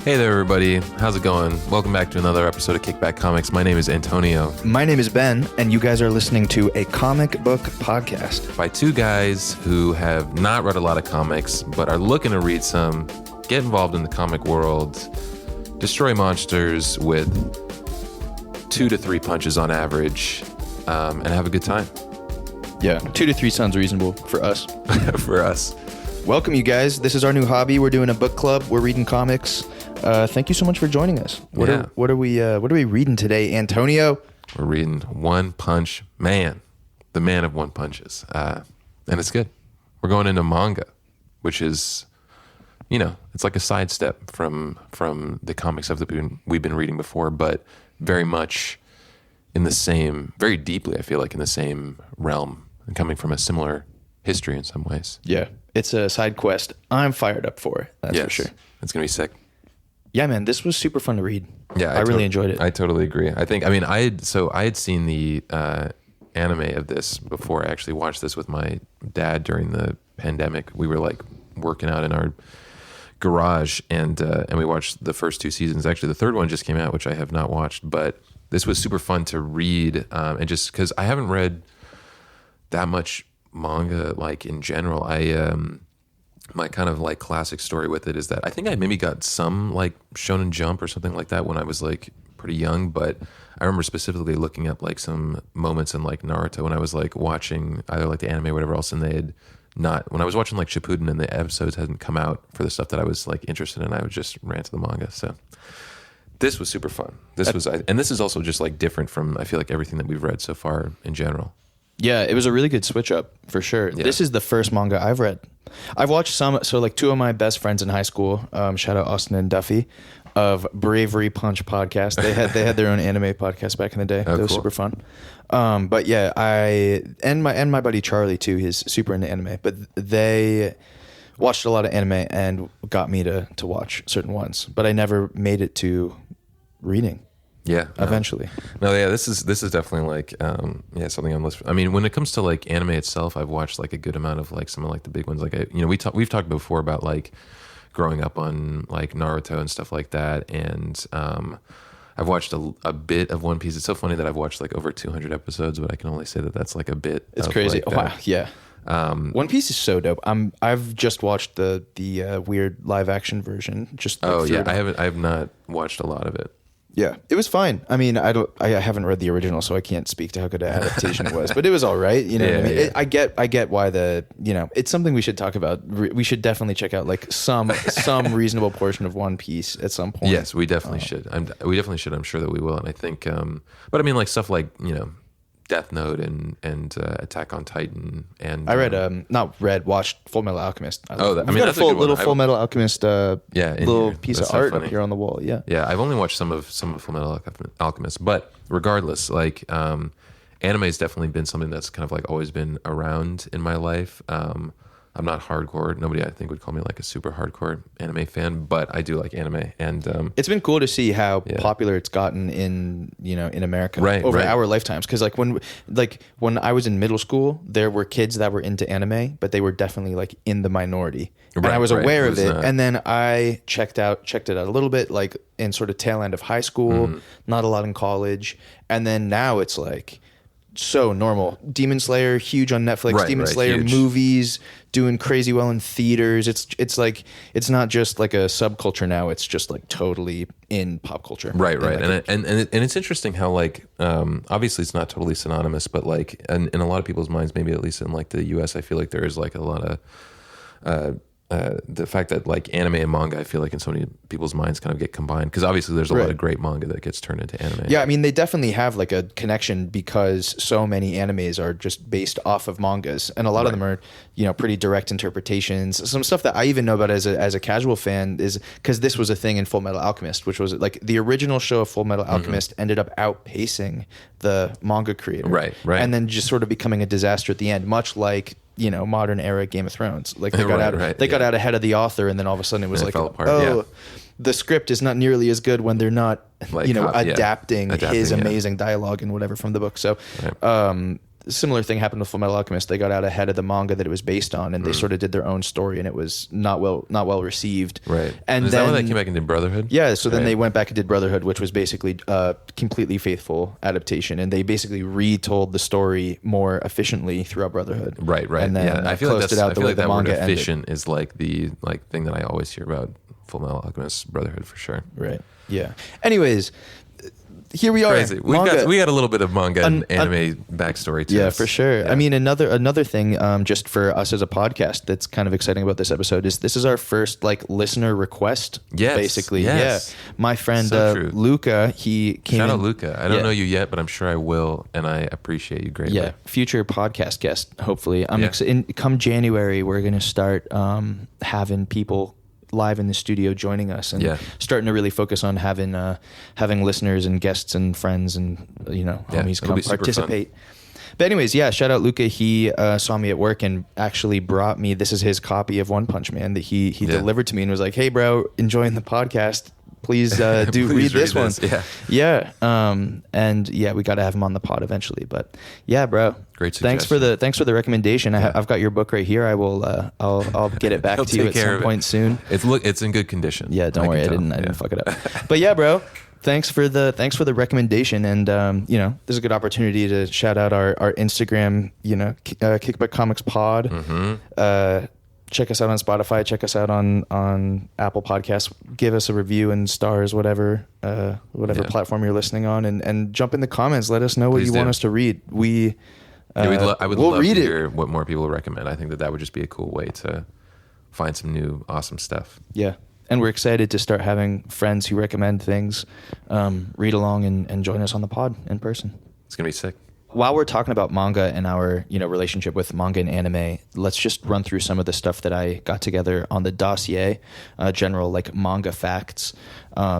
Hey there, everybody. How's it going? Welcome back to another episode of Kickback Comics. My name is Antonio. My name is Ben, and you guys are listening to a comic book podcast. By two guys who have not read a lot of comics, but are looking to read some, get involved in the comic world, destroy monsters with 2 to 3 punches on average, and have a good time. Yeah, 2 to 3 sounds reasonable for us. For us. Welcome, you guys. This is our new hobby. We're doing a book club. We're reading comics. Thank you so much for joining us. What are we reading today, Antonio? We're reading One Punch Man, the man of one punches, and it's good. We're going into manga, which is, it's like a sidestep from the comics that we've been reading before, but very much in the same, very deeply, I feel like, in the same realm and coming from a similar history in some ways. Yeah, it's a side quest. I'm fired up for it. That's for sure. It's gonna be sick. Yeah, man, this was super fun to read. Yeah, I really enjoyed it. I totally agree. I had seen the anime of this before I actually watched this with my dad during the pandemic. We were like working out in our garage and we watched the first 2 seasons. Actually, the third one just came out, which I have not watched, but this was super fun to read. And just because I haven't read that much manga, like in general, my kind of like classic story with it is that I think I maybe got some like Shonen Jump or something like that when I was like pretty young, but I remember specifically looking up like some moments in like Naruto when I was like watching either like the anime or whatever else, and they had not, when I was watching like Shippuden and the episodes hadn't come out for the stuff that I was like interested in, I would just ran to the manga. So this was super fun. And this is also just like different from, I feel like, everything that we've read so far in general. Yeah, it was a really good switch up for sure. Yeah. This is the first manga I've read. I've watched some, so like 2 of my best friends in high school, shout out Austin and Duffy of Bravery Punch podcast. They had their own anime podcast back in the day. That was super fun. But yeah, and my buddy Charlie too, he's super into anime, but they watched a lot of anime and got me to watch certain ones, but I never made it to reading. Yeah, eventually. No, yeah, this is definitely like something I'm listening. I mean, when it comes to like anime itself, I've watched like a good amount of like some of like the big ones. Like we've talked before about like growing up on like Naruto and stuff like that, and I've watched a bit of One Piece. It's so funny that I've watched like over 200 episodes, but I can only say that that's like a bit. It's crazy. Like, wow. Yeah. One Piece is so dope. I've just watched the weird live action version. I have not watched a lot of it. Yeah, it was fine. I mean, I haven't read the original, so I can't speak to how good an adaptation it was, but it was all right. You know what I mean? Yeah. I get why it's something we should talk about. We should definitely check out like some reasonable portion of One Piece at some point. Yes, we definitely should. We definitely should. I'm sure that we will. And I think, but I mean, like stuff like, Death Note and Attack on Titan, and I watched Full Metal Alchemist. We've got a Full Metal Alchemist little piece of art up here on the wall. Yeah, I've only watched some of Full Metal Alchemist, but regardless, like anime has definitely been something that's kind of like always been around in my life. I'm not hardcore. Nobody, I think, would call me like a super hardcore anime fan, but I do like anime, and it's been cool to see how popular it's gotten in America over our lifetimes. Because like when I was in middle school, there were kids that were into anime, but they were definitely like in the minority, and I was aware of it. And then I checked it out a little bit, like in sort of tail end of high school, not a lot in college, and then now it's like so normal. Demon Slayer, huge on Netflix. Demon Slayer huge. Movies doing crazy well in theaters. It's like it's not just like a subculture now. It's just like totally in pop culture. Right. And it's interesting how like obviously it's not totally synonymous, but like in a lot of people's minds, maybe at least in like the US, I feel like there is like a lot of the fact that like anime and manga, I feel like in so many people's minds kind of get combined, because obviously there's a lot of great manga that gets turned into anime. Yeah, I mean, they definitely have like a connection because so many animes are just based off of mangas, and a lot of them are, pretty direct interpretations. Some stuff that I even know about as a casual fan is because this was a thing in Full Metal Alchemist, which was like the original show of Full Metal Alchemist ended up outpacing the manga creator. Right. And then just sort of becoming a disaster at the end, much like modern era Game of Thrones. Like they got out ahead of the author, and then all of a sudden it was like, the script is not nearly as good when they're not, adapting his amazing dialogue and whatever from the book. So, similar thing happened with Fullmetal Alchemist. They got out ahead of the manga that it was based on, and they sort of did their own story, and it was not well received. Right. And is that when they came back and did Brotherhood? Yeah. So then they went back and did Brotherhood, which was basically a completely faithful adaptation, and they basically retold the story more efficiently throughout Brotherhood. Right. And then I feel like it out the way the manga word efficient is like the thing that I always hear about Fullmetal Alchemist Brotherhood for sure. Right. Yeah. Anyways, here we are. Crazy. We got a little bit of manga and anime backstory too. Yeah, for sure. Yeah. I mean, another thing, just for us as a podcast, that's kind of exciting about this episode is this is our first like listener request. Yes, basically. Yes. Yeah. My friend Luca, he came. Shout out Luca. I don't know you yet, but I'm sure I will, and I appreciate you greatly. Yeah, future podcast guest. Hopefully, come January, we're gonna start having people live in the studio joining us and starting to really focus on having listeners and guests and friends and homies come participate. But anyways, shout out Luca. He saw me at work and actually brought me, this is his copy of One Punch Man that he delivered to me and was like, "Hey bro, enjoying the podcast. Please Please read this one." Yeah. And we got to have him on the pod eventually. But yeah, bro. Great suggestion. Thanks for the recommendation. I've got your book right here. I will. I'll get it back to you at some point soon. It's in good condition. Yeah, don't worry. I didn't fuck it up. But yeah, bro. Thanks for the recommendation, and this is a good opportunity to shout out our Instagram. Kickback Comics Pod. Mm-hmm. Check us out on Spotify. Check us out on Apple Podcasts. Give us a review and stars, whatever platform you're listening on, and jump in the comments. Let us know what you want us to read. I would love to hear what more people recommend. I think that would just be a cool way to find some new awesome stuff. Yeah. And we're excited to start having friends who recommend things, read along and join us on the pod in person. It's going to be sick. While we're talking about manga and our relationship with manga and anime, let's just run through some of the stuff that I got together on the dossier, general like manga facts.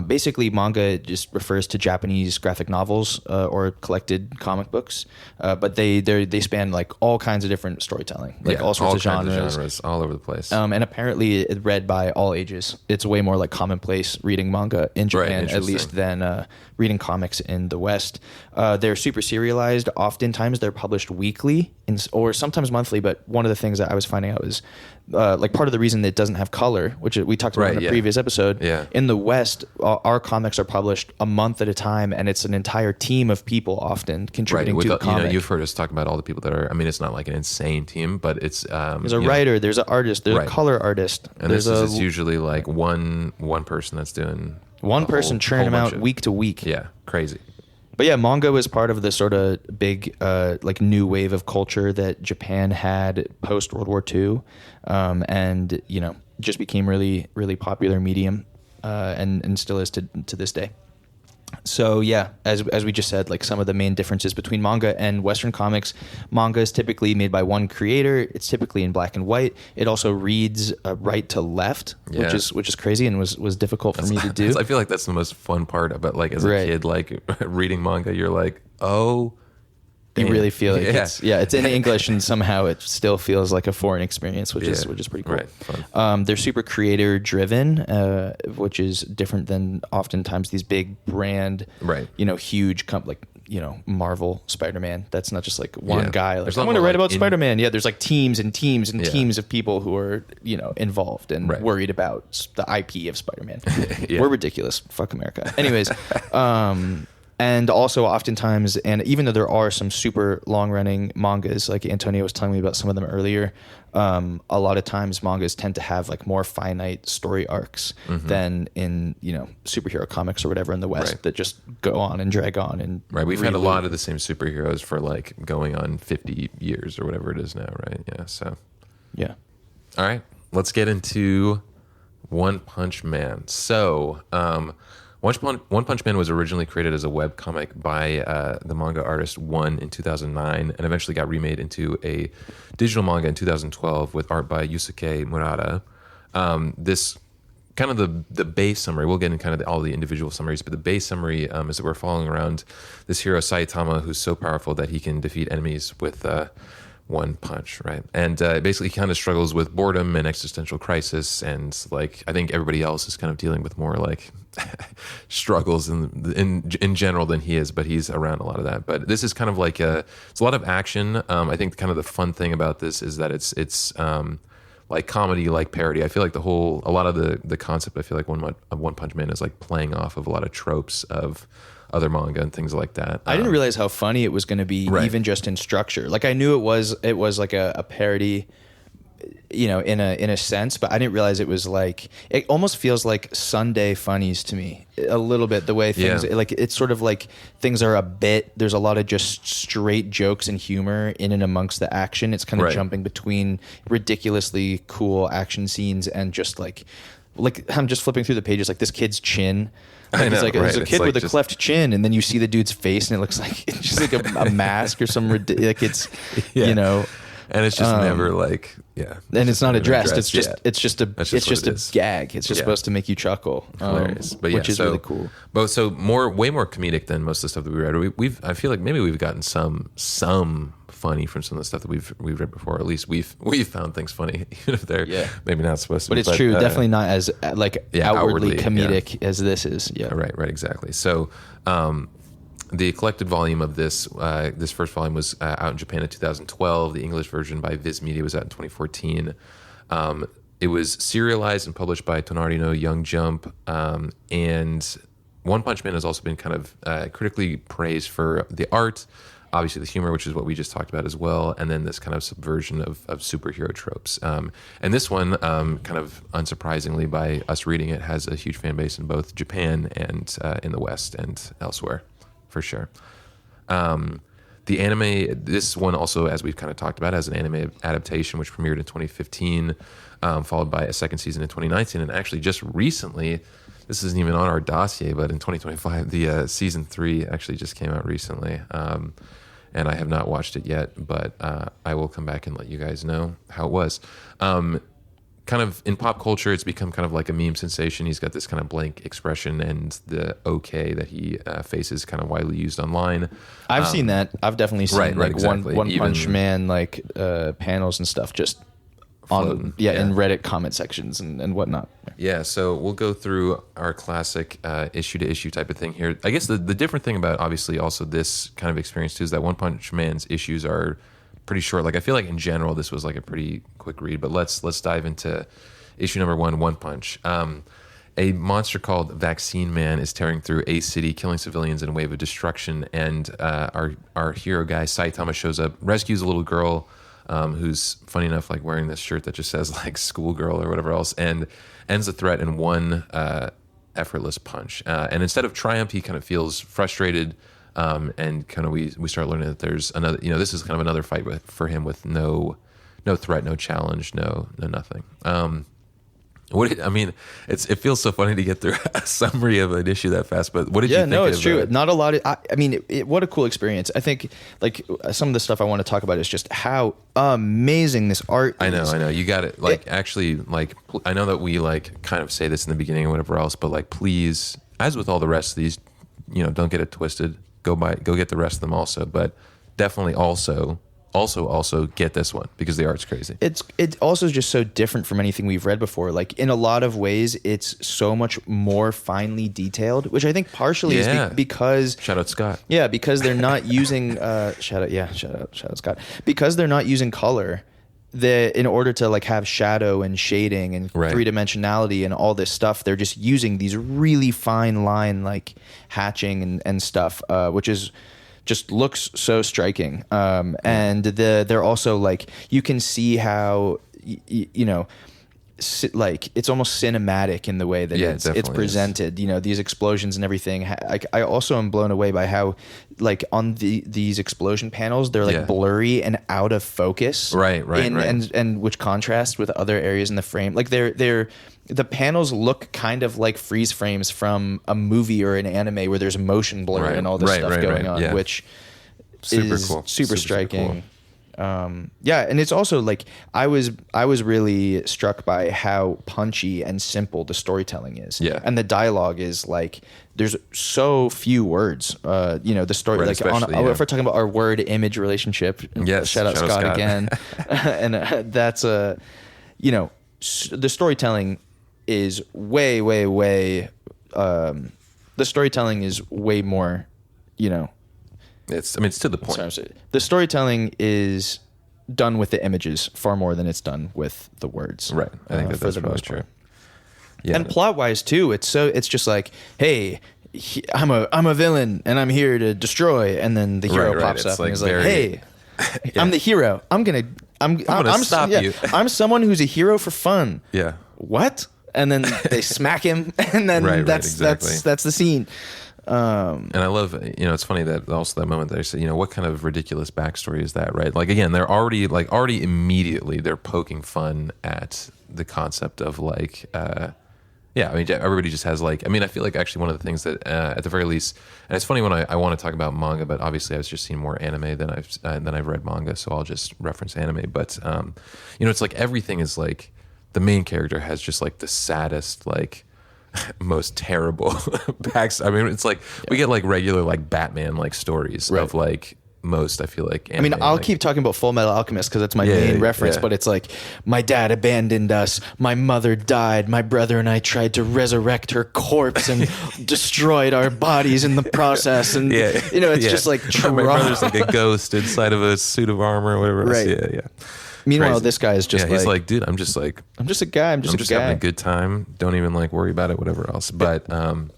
Basically, manga just refers to Japanese graphic novels or collected comic books, but they span like all kinds of different storytelling, like all sorts of genres, all over the place. And apparently, it's read by all ages. It's way more like commonplace reading manga in Japan, at least, than reading comics in the West. They're super serialized. Oftentimes, they're published weekly or sometimes monthly. But one of the things that I was finding out was like part of the reason that it doesn't have color, which we talked about in a previous episode. Yeah. In the West, our comics are published a month at a time, and it's an entire team of people often contributing to the comic. You've heard us talk about all the people that are. I mean, it's not like an insane team, but it's there's a writer, there's an artist, there's a color artist, and it's usually like one person that's doing one person churning them out week to week. Yeah, crazy. But yeah, manga was part of the sort of big like new wave of culture that Japan had post World War II, and just became really really popular medium, and still is to this day. So yeah, as we just said, like some of the main differences between manga and Western comics, manga is typically made by one creator. It's typically in black and white. It also reads right to left, which is crazy and was difficult for me to do. I feel like that's the most fun part about like as a kid, like reading manga. You're like, oh. You really feel like it's in English, and somehow it still feels like a foreign experience, which is pretty cool. Right, fun. They're super creator driven, which is different than oftentimes these big brand, huge Marvel Spider-Man. That's not just like one guy. Like, I want to write about Spider-Man. Yeah, there's like teams and teams and teams of people who are involved and worried about the IP of Spider-Man. We're ridiculous. Fuck America. Anyways. And also oftentimes, and even though there are some super long-running mangas, like Antonio was telling me about some of them earlier, a lot of times mangas tend to have like more finite story arcs than in, superhero comics or whatever in the West that just go on and drag on. And we've had a lot of the same superheroes for like going on 50 years or whatever it is now, right? Yeah, so. Yeah. All right, let's get into One Punch Man. So, One Punch Man was originally created as a webcomic by the manga artist ONE in 2009 and eventually got remade into a digital manga in 2012 with art by Yusuke Murata. This kind of the base summary, we'll get into kind of all the individual summaries, but the base summary is that we're following around this hero Saitama who's so powerful that he can defeat enemies with one punch, right? And basically he kind of struggles with boredom and existential crisis, and like I think everybody else is kind of dealing with more like struggles in general than he is, but he's around a lot of that. But this is kind of like it's a lot of action. I think kind of the fun thing about this is that it's like comedy, like parody. I feel like a lot of the concept, I feel like One Punch Man is like playing off of a lot of tropes of other manga and things like that. I didn't realize how funny it was going to be, even just in structure. Like I knew it was like a parody, in a sense, but I didn't realize it was like, it almost feels like Sunday funnies to me a little bit, the way things, like it's sort of like things are a bit, there's a lot of just straight jokes and humor in and amongst the action. It's kind of jumping between ridiculously cool action scenes and just like I'm just flipping through the pages, like this kid's chin. Like, it's like there's a kid with a cleft chin, and then you see the dude's face, and it looks like it's just like a mask or some like it's and it's just never like and it's not addressed. It's just a gag. It's just supposed to make you chuckle, hilarious. But which is really cool. But so way more comedic than most of the stuff that we read. I feel like maybe we've gotten some funny from some of the stuff that we've read before. At least we've found things funny, even if they're maybe not supposed to. But it's true, definitely not as outwardly comedic as this is. Yeah, right, exactly. So. The collected volume of this first volume was out in Japan in 2012. The English version by Viz Media was out in 2014. It was serialized and published by Tonari no Young Jump. And One Punch Man has also been kind of critically praised for the art, obviously the humor, which is what we just talked about as well, and then this kind of subversion of superhero tropes. And this one, kind of unsurprisingly by us reading it, has a huge fan base in both Japan and in the West and elsewhere. For sure. The anime, this one also, as we've kind of talked about, has an anime adaptation which premiered in 2015, followed by a second season in 2019. And actually just recently, this isn't even on our dossier, but in 2025, the season 3 actually just came out recently. And I have not watched it yet, but I will come back and let you guys know how it was. Kind of in pop culture, it's become kind of like a meme sensation. He's got this kind of blank expression, and the okay that he faces kind of widely used online. I've seen that. I've definitely seen exactly. One Punch Man panels and stuff just on in Reddit comment sections and whatnot. Yeah, so we'll go through our classic issue to issue type of thing here. I guess the different thing about obviously also this kind of experience too is that One Punch Man's issues are pretty short. Like I feel like in general this was like a pretty quick read, but let's dive into issue number 1, One Punch. A monster called Vaccine Man is tearing through a city, killing civilians in a wave of destruction, and our hero guy Saitama shows up, rescues a little girl who's funny enough like wearing this shirt that just says like schoolgirl or whatever else, and ends the threat in one effortless punch. And instead of triumph, he kind of feels frustrated. And kind of we start learning that there's another, this is kind of another fight for him with no threat, no challenge, no nothing. It feels so funny to get through a summary of an issue that fast, but what did you think? No, it's true. Not a lot of, what a cool experience. I think like some of the stuff I want to talk about is just how amazing this art is. I know. You got it. Like actually, like I know that we like kind of say this in the beginning or whatever else, but like please, as with all the rest of these, don't get it twisted. Go get the rest of them also, but definitely also get this one because the art's crazy. It also is just so different from anything we've read before. Like in a lot of ways, it's so much more finely detailed, which I think partially is because shout out Scott. Yeah, because they're not using shout out Scott. Because they're not using color. In order to like have shadow and shading and three-dimensionality and all this stuff, they're just using these really fine line like hatching and stuff, which is just looks so striking. And they're also like, you can see how like it's almost cinematic in the way that it's presented. These explosions and everything. I also am blown away by how like on these explosion panels they're like blurry and out of focus. Right. And which contrast with other areas in the frame. Like the panels look kind of like freeze frames from a movie or an anime where there's motion blur and all this stuff going on, which is super striking. Cool. And it's also like I was really struck by how punchy and simple the storytelling is. And the dialogue is like there's so few words. The story like if we're talking about our word image relationship. Shout out Scott again. And that's the storytelling is way the storytelling is way more, it's to the point. Sorry, the storytelling is done with the images far more than it's done with the words. Right. I think that's probably true. Yeah. And plot wise too, it's just like, hey, I'm a villain and I'm here to destroy, and then the hero pops up and is like, hey, I'm the hero. I'm gonna stop you. I'm someone who's a hero for fun. Yeah. What? And then they smack him, and then that's the scene. And I love, it's funny that also that moment that I said, what kind of ridiculous backstory is that, right? Like, again, they're already immediately they're poking fun at the concept of everybody just has I feel like actually one of the things that at the very least, and it's funny when I want to talk about manga, but obviously I've just seen more anime than I've read manga, so I'll just reference anime. But it's like everything is like the main character has just like the saddest, like most terrible backs. I mean, it's like we get like regular like Batman like stories of like most, I feel like anime, I'll keep talking about Full Metal Alchemist because that's my main reference, but it's like, my dad abandoned us, my mother died, my brother and I tried to resurrect her corpse and destroyed our bodies in the process, and it's just like my brother's like a ghost inside of a suit of armor or whatever else. Meanwhile, crazy. this guy is just he's like, dude, I'm just a guy. I'm just having a good time. Don't even like worry about it, whatever else. But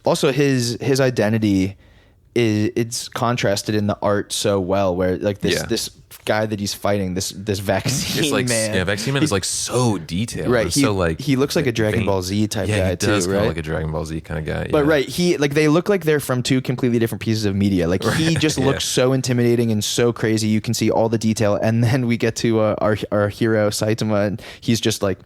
also his identity it's contrasted in the art so well, where like this guy that he's fighting, this vaccine man. Yeah, vaccine man is like so detailed. Right. He looks like a Dragon Ball Z type guy too, right? He does kind of like a Dragon Ball Z kind of guy. But they look like they're from two completely different pieces of media. Like he just looks so intimidating and so crazy. You can see all the detail, and then we get to our hero Saitama, and he's just like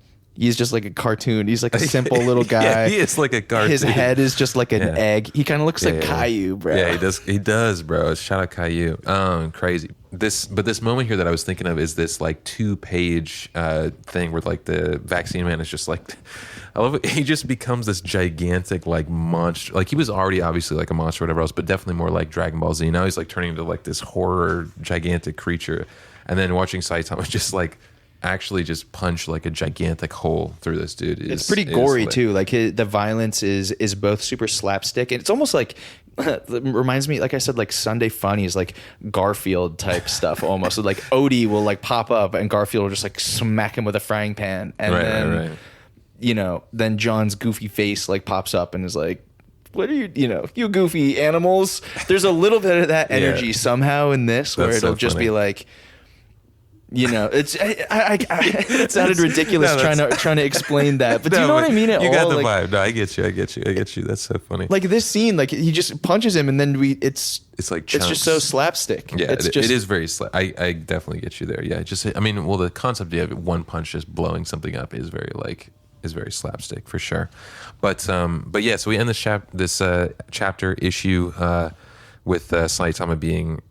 a cartoon. He's like a simple little guy. Yeah, he is like a cartoon. His head is just like an egg. He kind of looks like Caillou, bro. Yeah, he does, bro. Shout out Caillou. Crazy. This moment here that I was thinking of is this like 2-page thing where like the vaccine man is just like, I love it. He just becomes this gigantic like monster. Like he was already obviously like a monster or whatever else, but definitely more like Dragon Ball Z. Now he's like turning into like this horror gigantic creature. And then watching Saitama just like actually just punch like a gigantic hole through this dude. It's pretty gory too. Like the violence is both super slapstick, and it's almost like it reminds me, like I said, like Sunday Funnies, like Garfield type stuff almost. So like Odie will like pop up and Garfield will just like smack him with a frying pan, and then then John's goofy face like pops up and is like, what are you, you goofy animals. There's a little bit of that energy somehow in this, where it'll just be like, it's it sounded ridiculous trying to explain that, but do you know what I mean? You got the vibe. No, I get you. That's so funny. Like this scene, like he just punches him, and then it's like chunks. It's just so slapstick. Yeah, it is very I definitely get you there. Yeah, the concept of one punch just blowing something up is very slapstick for sure. But yeah, so we end this chapter issue with Saitama being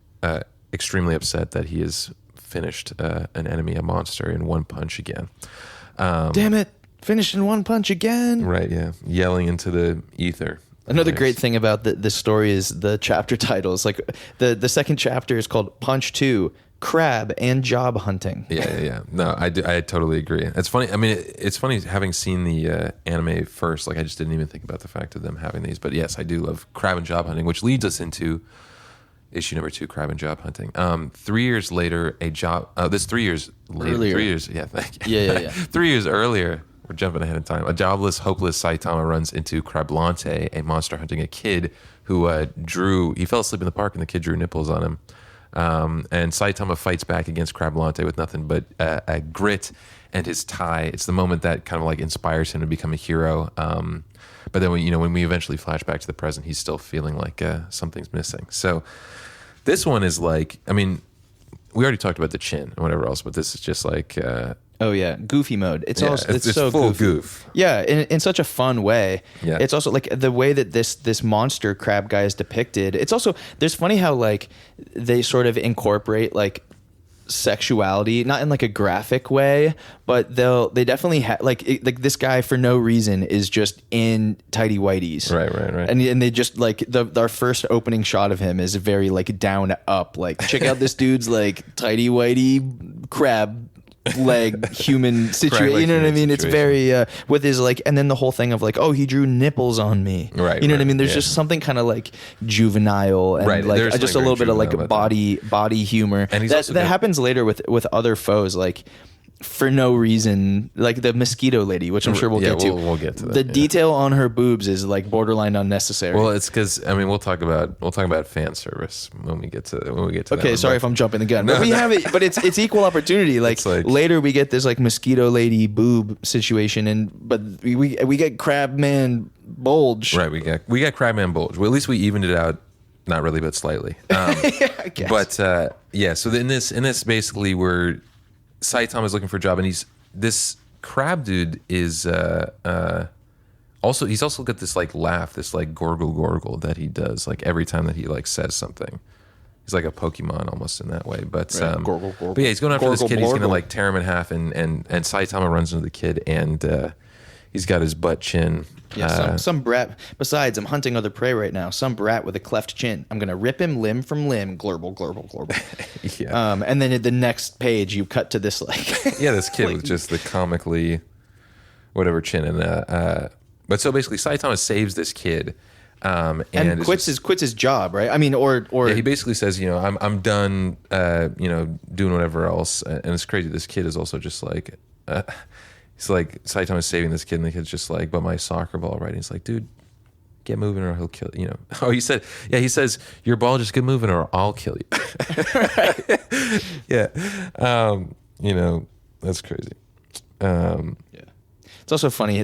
extremely upset that he is finished an enemy, a monster, in one punch again. Damn it, finished in one punch again. Right, yeah. Yelling into the ether. Another great thing about this story is the chapter titles. Like the second chapter is called Punch 2, Crab and Job Hunting. Yeah. No, I totally agree. It's funny. I mean, it's funny having seen the anime first. Like I just didn't even think about the fact of them having these. But yes, I do love Crab and Job Hunting, which leads us into issue number 2, Crab and Job Hunting. 3 years later, this 3 years later. Earlier. 3 years, yeah, thank you. Yeah. 3 years earlier, we're jumping ahead in time. A jobless, hopeless Saitama runs into Crablante, a monster hunting a kid who he fell asleep in the park and the kid drew nipples on him. And Saitama fights back against Crablante with nothing but a grit and his tie. It's the moment that kind of like inspires him to become a hero. But then when we eventually flash back to the present, he's still feeling like something's missing. So this one is like, I mean, we already talked about the chin and whatever else, but this is just like, goofy mode. It's so full goofy. Goof. Yeah, in such a fun way. Yeah. It's also like the way that this monster crab guy is depicted. It's also, there's funny how like they sort of incorporate like sexuality, not in like a graphic way, but they definitely like this guy for no reason is just in tighty whities, right, and they just like our first opening shot of him is very like down up, like check out this dude's like tighty whitey crab leg human situation. You know what I mean? It's very with his like, and then the whole thing of like, oh, he drew nipples on me. Right. You know what I mean? There's just something kind of like juvenile and like just a little bit of like body humor. And that happens later with other foes, like for no reason, like the mosquito lady, which I'm sure we'll get to. We'll get to that. The detail on her boobs is like borderline unnecessary. Well, it's because I mean we'll talk about fan service when we get to Okay, sorry if I'm jumping the gun, but we have it. But it's equal opportunity. Like later we get this like mosquito lady boob situation, but we get Crabman bulge. Right, we got Crabman bulge. Well, at least we evened it out. Not really, but slightly. I guess. But so in this basically we're. Saitama is looking for a job, and this crab dude is he's also got this like laugh, this like gorgle that he does like every time that he like says something. He's like a Pokemon almost in that way, but gorgle. But yeah, he's going after this kid. He's gonna like tear him in half, and Saitama runs into the kid, and he's got his butt chin. Yeah, some brat. Besides, I'm hunting other prey right now. Some brat with a cleft chin. I'm gonna rip him limb from limb. Glurble. Yeah. And then at the next page, you cut to this like. Yeah, this kid with just the comically, whatever chin, and but so basically, Saitama saves this kid. And quits his job, right? I mean, or yeah, he basically says, I'm done, doing whatever else. And it's crazy. This kid is also just like. He's like, Saitama's saving this kid, and the kid's just like, but my soccer ball, right? And he's like, dude, get moving or he'll kill you. Oh, he says, your ball, just get moving or I'll kill you. Yeah. That's crazy. Yeah. It's also funny,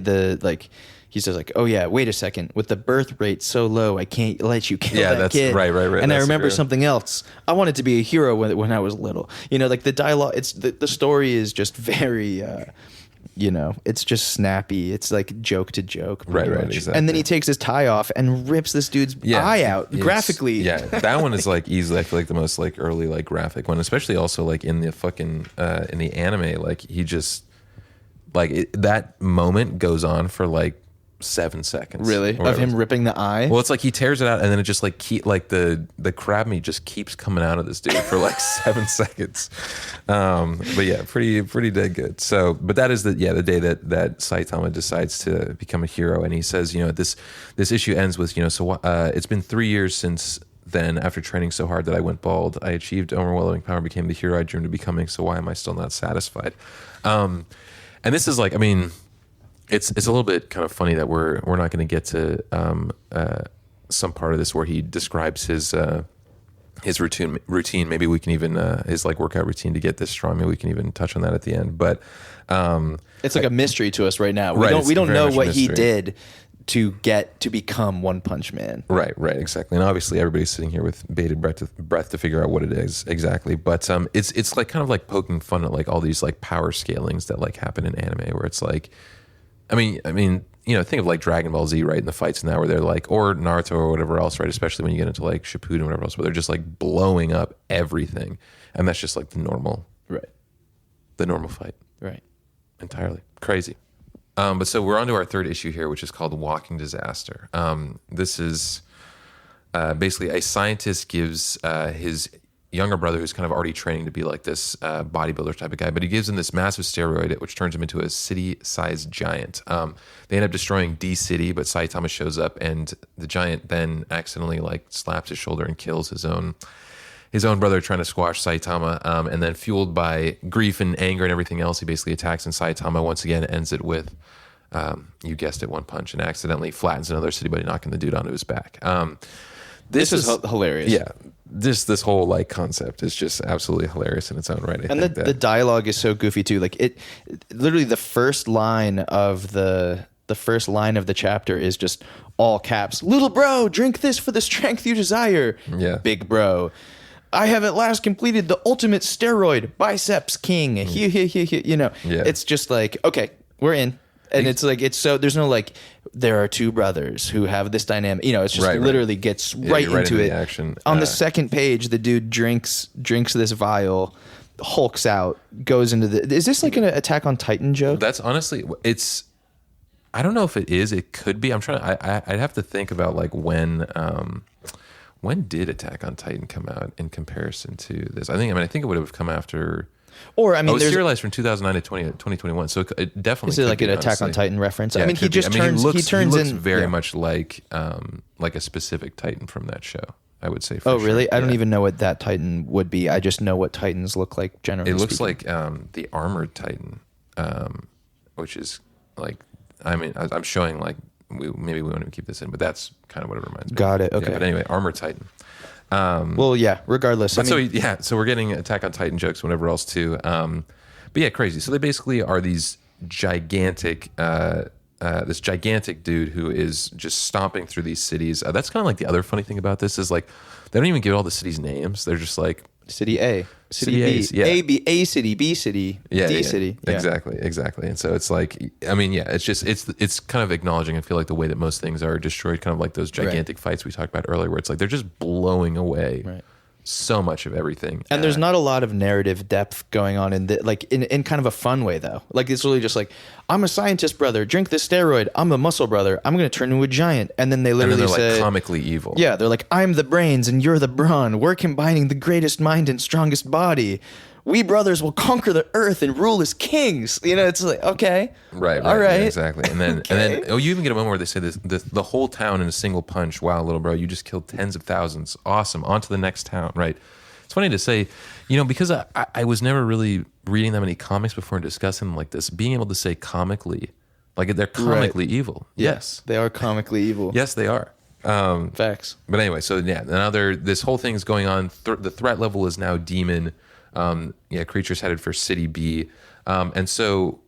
he says like, oh yeah, wait a second, with the birth rate so low, I can't let you kill that kid. Right. And I remember something else. I wanted to be a hero when I was little. Like the dialogue, it's the story is just very... it's just snappy. It's like joke to joke. Right, exactly. And then he takes his tie off and rips this dude's eye out graphically. Yeah, that one is like easily, I feel like the most like early like graphic one, especially also like in the fucking, in the anime, like he just, like that moment goes on for like 7 seconds. Really? Of him ripping the eye? Well, it's like he tears it out and then it just like the crab meat just keeps coming out of this dude for like 7 seconds. But yeah, pretty dead good. So, but that is the day that Saitama decides to become a hero, and he says, this issue ends with, so it's been 3 years since then, after training so hard that I went bald. I achieved overwhelming power, became the hero I dreamed of becoming. So why am I still not satisfied? And this is like, I mean, it's a little bit kind of funny that we're not going to get to some part of this where he describes his routine. Maybe we can even his like workout routine to get this strong. Maybe we can even touch on that at the end. But it's like a mystery to us right now. We don't know what he did to get to become One Punch Man. Right, exactly. And obviously everybody's sitting here with bated breath to figure out what it is exactly. But it's like kind of like poking fun at like all these like power scalings that like happen in anime, where it's like, I mean, think of like Dragon Ball Z, right? In the fights now where they're like, or Naruto or whatever else, right? Especially when you get into like Shippuden or whatever else, where they're just like blowing up everything. And that's just like the normal fight. Right. Entirely. Crazy. But so we're on to our third issue here, which is called Walking Disaster. This is basically a scientist gives his younger brother, who's kind of already training to be like this bodybuilder type of guy, but he gives him this massive steroid, which turns him into a city-sized giant. They end up destroying D City, but Saitama shows up, and the giant then accidentally like slaps his shoulder and kills his own brother trying to squash Saitama. And then fueled by grief and anger and everything else, he basically attacks, and Saitama once again ends it with, you guessed it, one punch, and accidentally flattens another city buddy, knocking the dude onto his back. This is hilarious. Yeah. This whole like concept is just absolutely hilarious in its own right. And the dialogue is so goofy too. Like it literally the first line of the chapter is just all caps. Little bro, drink this for the strength you desire. Yeah. Big bro, I have at last completed the ultimate steroid, biceps king. Yeah. It's just like, okay, we're in. And it's like, it's so, there's no like, there are two brothers who have this dynamic, it's just literally gets right into it. Action. On the second page, the dude drinks this vial, hulks out, goes into is this like an Attack on Titan joke? That's honestly, I don't know if it is, it could be. I'm trying I'd have to think about like when did Attack on Titan come out in comparison to this? I think it would have come after. Or I mean, it's serialized from 2009 to 2021, so it definitely is it like an Attack on Titan reference? Yeah, I mean, he looks very much like a specific Titan from that show. I would say. Oh, really? I don't even know what that Titan would be. I just know what Titans look like generally. It looks like the armored Titan, which is like, I mean, I'm showing like maybe we won't even keep this in, but that's kind of what it reminds me. Got it. Okay. Yeah, but anyway, armored Titan. Well, yeah. Regardless, so we're getting Attack on Titan jokes, whatever else too. But yeah, crazy. So they basically are these gigantic, this gigantic dude who is just stomping through these cities. That's kind of like the other funny thing about this is like they don't even give all the cities names. They're just like City A, City B, A city, B city, D city. Yeah. Exactly. And so it's like, I mean, yeah, it's kind of acknowledging, I feel like, the way that most things are destroyed, kind of like those gigantic fights we talked about earlier, where it's like they're just blowing away so much of everything. And there's not a lot of narrative depth going on in in kind of a fun way, though. Like, it's really just like, I'm a scientist brother, drink this steroid. I'm a muscle brother, I'm going to turn into a giant. And then they literally say, like comically evil. Yeah, they're like, I'm the brains and you're the brawn. We're combining the greatest mind and strongest body. We brothers will conquer the earth and rule as kings. You know, it's like, okay. Right. All right. Yeah, exactly. And then, you even get a moment where they say the whole town in a single punch. Wow, little bro, you just killed tens of thousands. Awesome. On to the next town. Right. It's funny to say, because I was never really reading that many comics before and discussing them like this, being able to say comically, like they're comically evil. Yes. They are comically evil. Yes, they are. Facts. But anyway, so yeah, now this whole thing is going on. The threat level is now demon. Creatures headed for City B. And so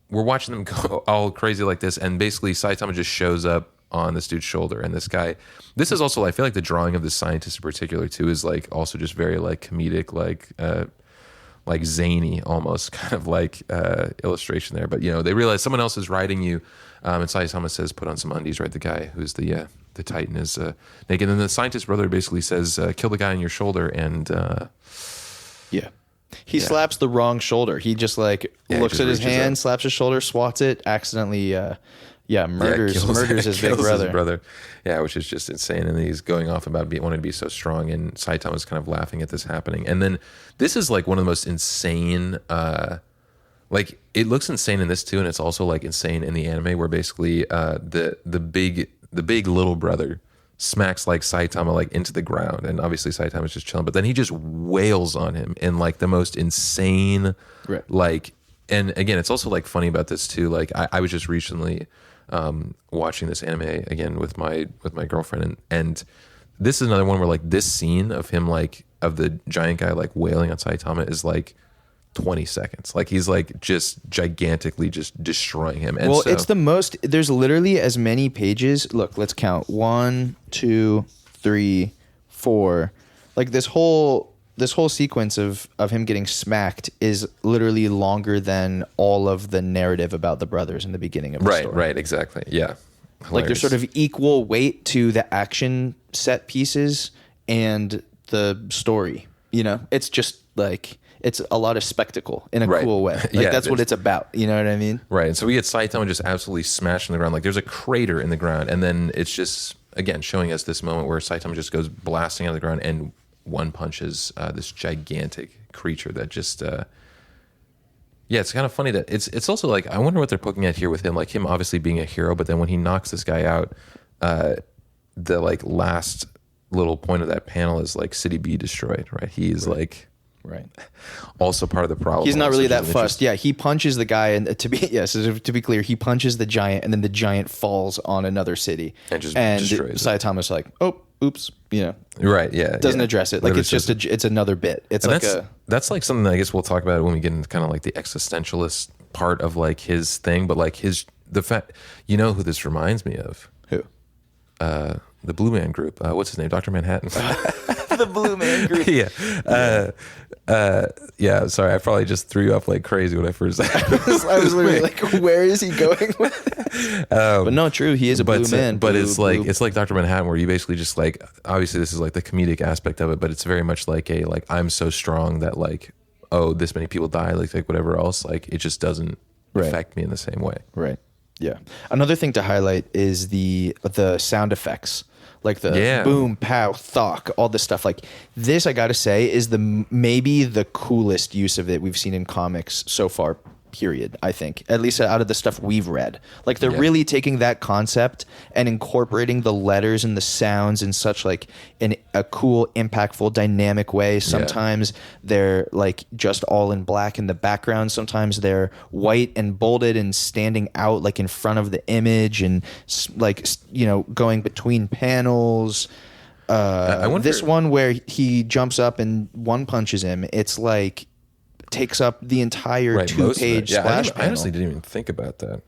we're watching them go all crazy like this. And basically Saitama just shows up on this dude's shoulder. And this guy, this is also, I feel like the drawing of the scientist in particular too, is like also just very like comedic, like zany almost kind of like illustration there. But they realize someone else is riding you. And Saitama says, put on some undies, right? The guy who's the Titan is naked. And then the scientist brother basically says, kill the guy on your shoulder. And, he slaps the wrong shoulder. He just looks at his hand, slaps his shoulder, swats it, accidentally, murders his big brother. Yeah, which is just insane. And he's going off about wanting to be so strong. And Saitama's kind of laughing at this happening. And then this is like one of the most insane, like it looks insane in this too. And it's also like insane in the anime where basically the big little brother smacks like Saitama like into the ground, and obviously Saitama's just chilling, but then he just wails on him in like the most insane like. And again, it's also like funny about this too, like I was just recently watching this anime again with my girlfriend, and this is another one where like this scene of him like of the giant guy like wailing on Saitama is like 20 seconds. Like he's like just gigantically just destroying him. And it's the most, there's literally as many pages. Look, let's count. 1, 2, 3, 4. Like this whole sequence of him getting smacked is literally longer than all of the narrative about the brothers in the beginning of the story. Right, exactly. Yeah. Hilarious. Like there's sort of equal weight to the action set pieces and the story. It's just like, it's a lot of spectacle in a cool way. Like that's what it's about. You know what I mean? Right. And so we get Saitama just absolutely smashed in the ground. Like there's a crater in the ground. And then it's just, again, showing us this moment where Saitama just goes blasting out of the ground and one punches this gigantic creature that just, it's kind of funny that it's also like, I wonder what they're poking at here with him, like him obviously being a hero, but then when he knocks this guy out, the like last little point of that panel is like City B destroyed, right? He's like... Right. Also part of the problem. He's not really that fussed. Yeah, he punches the guy, and to be clear, he punches the giant, and then the giant falls on another city, and destroys Saitama's like, oh, oops, right, yeah, doesn't address it. Like it's just it's another bit. It's like that's like something that I guess we'll talk about when we get into kind of like the existentialist part of like his thing, but like the fact, who this reminds me of? Who? The Blue Man Group. What's his name? Dr. Manhattan. The Blue Man Group. Yeah. Sorry, I probably just threw you off like crazy when I first said I was literally like, where is he going with that? But no, true. He is a blue man. But it's like Dr. Manhattan, where you basically just like, obviously this is like the comedic aspect of it, but it's very much like I'm so strong that like, oh, this many people die, like whatever else, like it just doesn't affect me in the same way. Right. Yeah. Another thing to highlight is the sound effects, like the boom, pow, thok, all this stuff. Like this, I gotta say, is maybe the coolest use of it we've seen in comics so far. Period. I think, at least out of the stuff we've read, like they're really taking that concept and incorporating the letters and the sounds in such like a cool, impactful, dynamic way. Sometimes they're like just all in black in the background. Sometimes they're white and bolded and standing out like in front of the image and like, you know, going between panels. I wonder, this one where he jumps up and one punches him, it's like takes up the entire 2-page splash panel. I honestly didn't even think about that.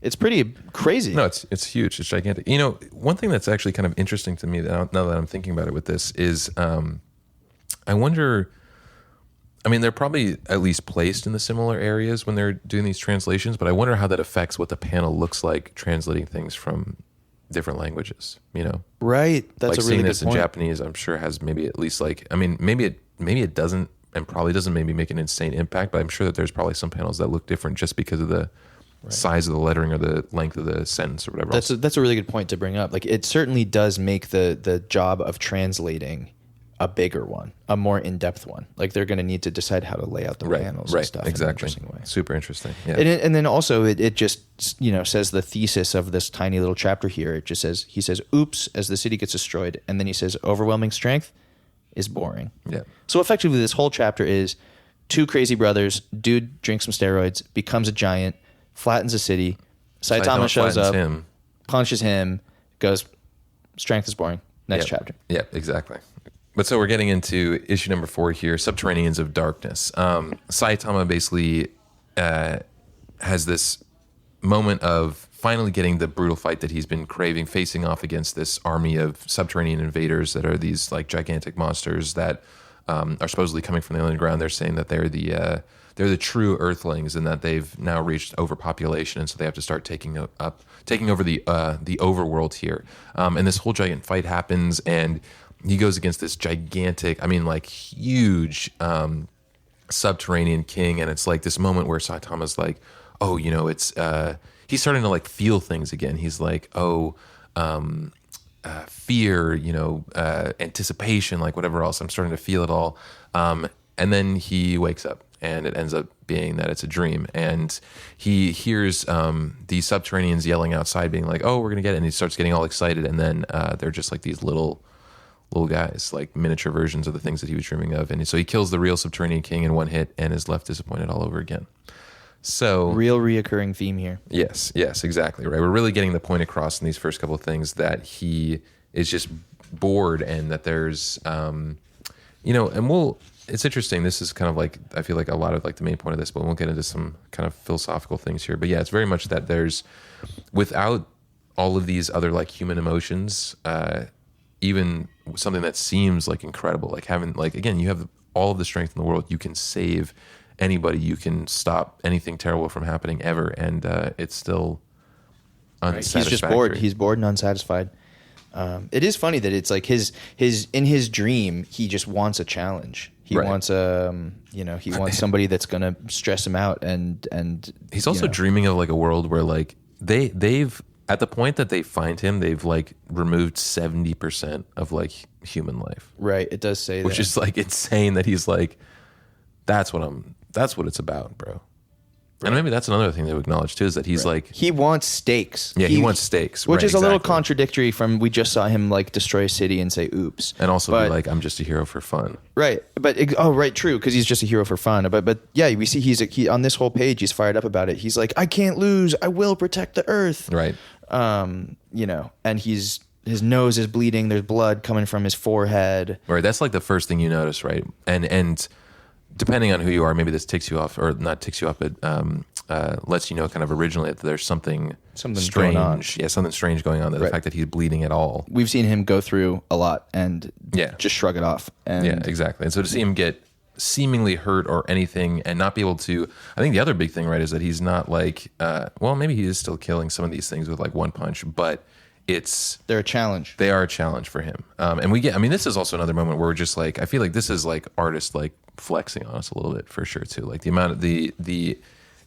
It's pretty crazy. No, it's huge. It's gigantic. You know, one thing that's actually kind of interesting to me now that I'm thinking about it with this is I wonder, I mean, they're probably at least placed in the similar areas when they're doing these translations, but I wonder how that affects what the panel looks like translating things from different languages, you know? Right. That's like a really good point. Seeing this in Japanese, I'm sure has maybe at least like, I mean, maybe it doesn't, and probably doesn't maybe make an insane impact, but I'm sure that there's probably some panels that look different just because of the size of the lettering or the length of the sentence or whatever. That's a really good point to bring up. Like it certainly does make the job of translating a bigger one, a more in-depth one. Like they're going to need to decide how to lay out the panels and stuff exactly. in an interesting way. Super interesting. Yeah. And then also it just, you know, says the thesis of this tiny little chapter here. It just says, he says, oops, as the city gets destroyed. And then he says, overwhelming strength is boring. Yeah. So effectively, this whole chapter is two crazy brothers. Dude drinks some steroids, becomes a giant, flattens a city. Saitama shows up, punches him, goes, strength is boring. Next chapter. Yeah, exactly. But so we're getting into issue number 4 here, Subterraneans of Darkness. Saitama basically has this moment of finally getting the brutal fight that he's been craving, facing off against this army of subterranean invaders that are these like gigantic monsters that are supposedly coming from the underground. They're saying that they're the true Earthlings and that they've now reached overpopulation, and so they have to start taking over the overworld here. And this whole giant fight happens, and he goes against this gigantic, I mean, like huge subterranean king, and it's like this moment where Saitama's like, oh, you know, it's he's starting to like feel things again. He's like, fear, you know, anticipation, like whatever else. I'm starting to feel it all. And then he wakes up, and it ends up being that it's a dream. And he hears these subterraneans yelling outside, being like, oh, we're going to get it. And he starts getting all excited. And then they're just like these little guys, like miniature versions of the things that he was dreaming of. And so he kills the real subterranean king in one hit and is left disappointed all over again. So real reoccurring theme here. Yes, exactly. Right. We're really getting the point across in these first couple of things that he is just bored, and that there's, you know, and it's interesting. This is kind of like, I feel like a lot of like the main point of this, but we'll get into some kind of philosophical things here. But yeah, it's very much that there's, without all of these other like human emotions, even something that seems like incredible, like having, like, again, you have all of the strength in the world. You can save anybody, you can stop anything terrible from happening ever, and it's still unsatisfactory. He's just bored. He's bored and unsatisfied. It is funny that it's like his in his dream, he just wants a challenge. He wants he wants somebody that's gonna stress him out, and he's also dreaming of like a world where like they've at the point that they find him, they've like removed 70% of like human life. Right. It does say that, which is like insane. That he's like, that's what it's about, bro. And maybe that's another thing to acknowledge too, is that he's like, he wants stakes. Yeah, he wants stakes, which is a little contradictory from, we just saw him like destroy a city and say oops, and also be like, I'm just a hero for fun. Right. But true, because he's just a hero for fun. But yeah, we see he on this whole page, he's fired up about it. He's like, I can't lose. I will protect the earth. Right. You know, and his nose is bleeding. There's blood coming from his forehead. Right. That's like the first thing you notice, right? And depending on who you are, maybe this ticks you off, or not ticks you off, but lets you know kind of originally that there's something strange going on. Yeah, something strange going on. That the fact that he's bleeding at all. We've seen him go through a lot and just shrug it off. And yeah, exactly. And so to see him get seemingly hurt or anything and not be able to, I think the other big thing, right, is that he's not like, well, maybe he is still killing some of these things with like one punch, but they're a challenge. They are a challenge for him. And this is also another moment where we're just like, I feel like this is like artists like flexing on us a little bit for sure too. Like the amount of the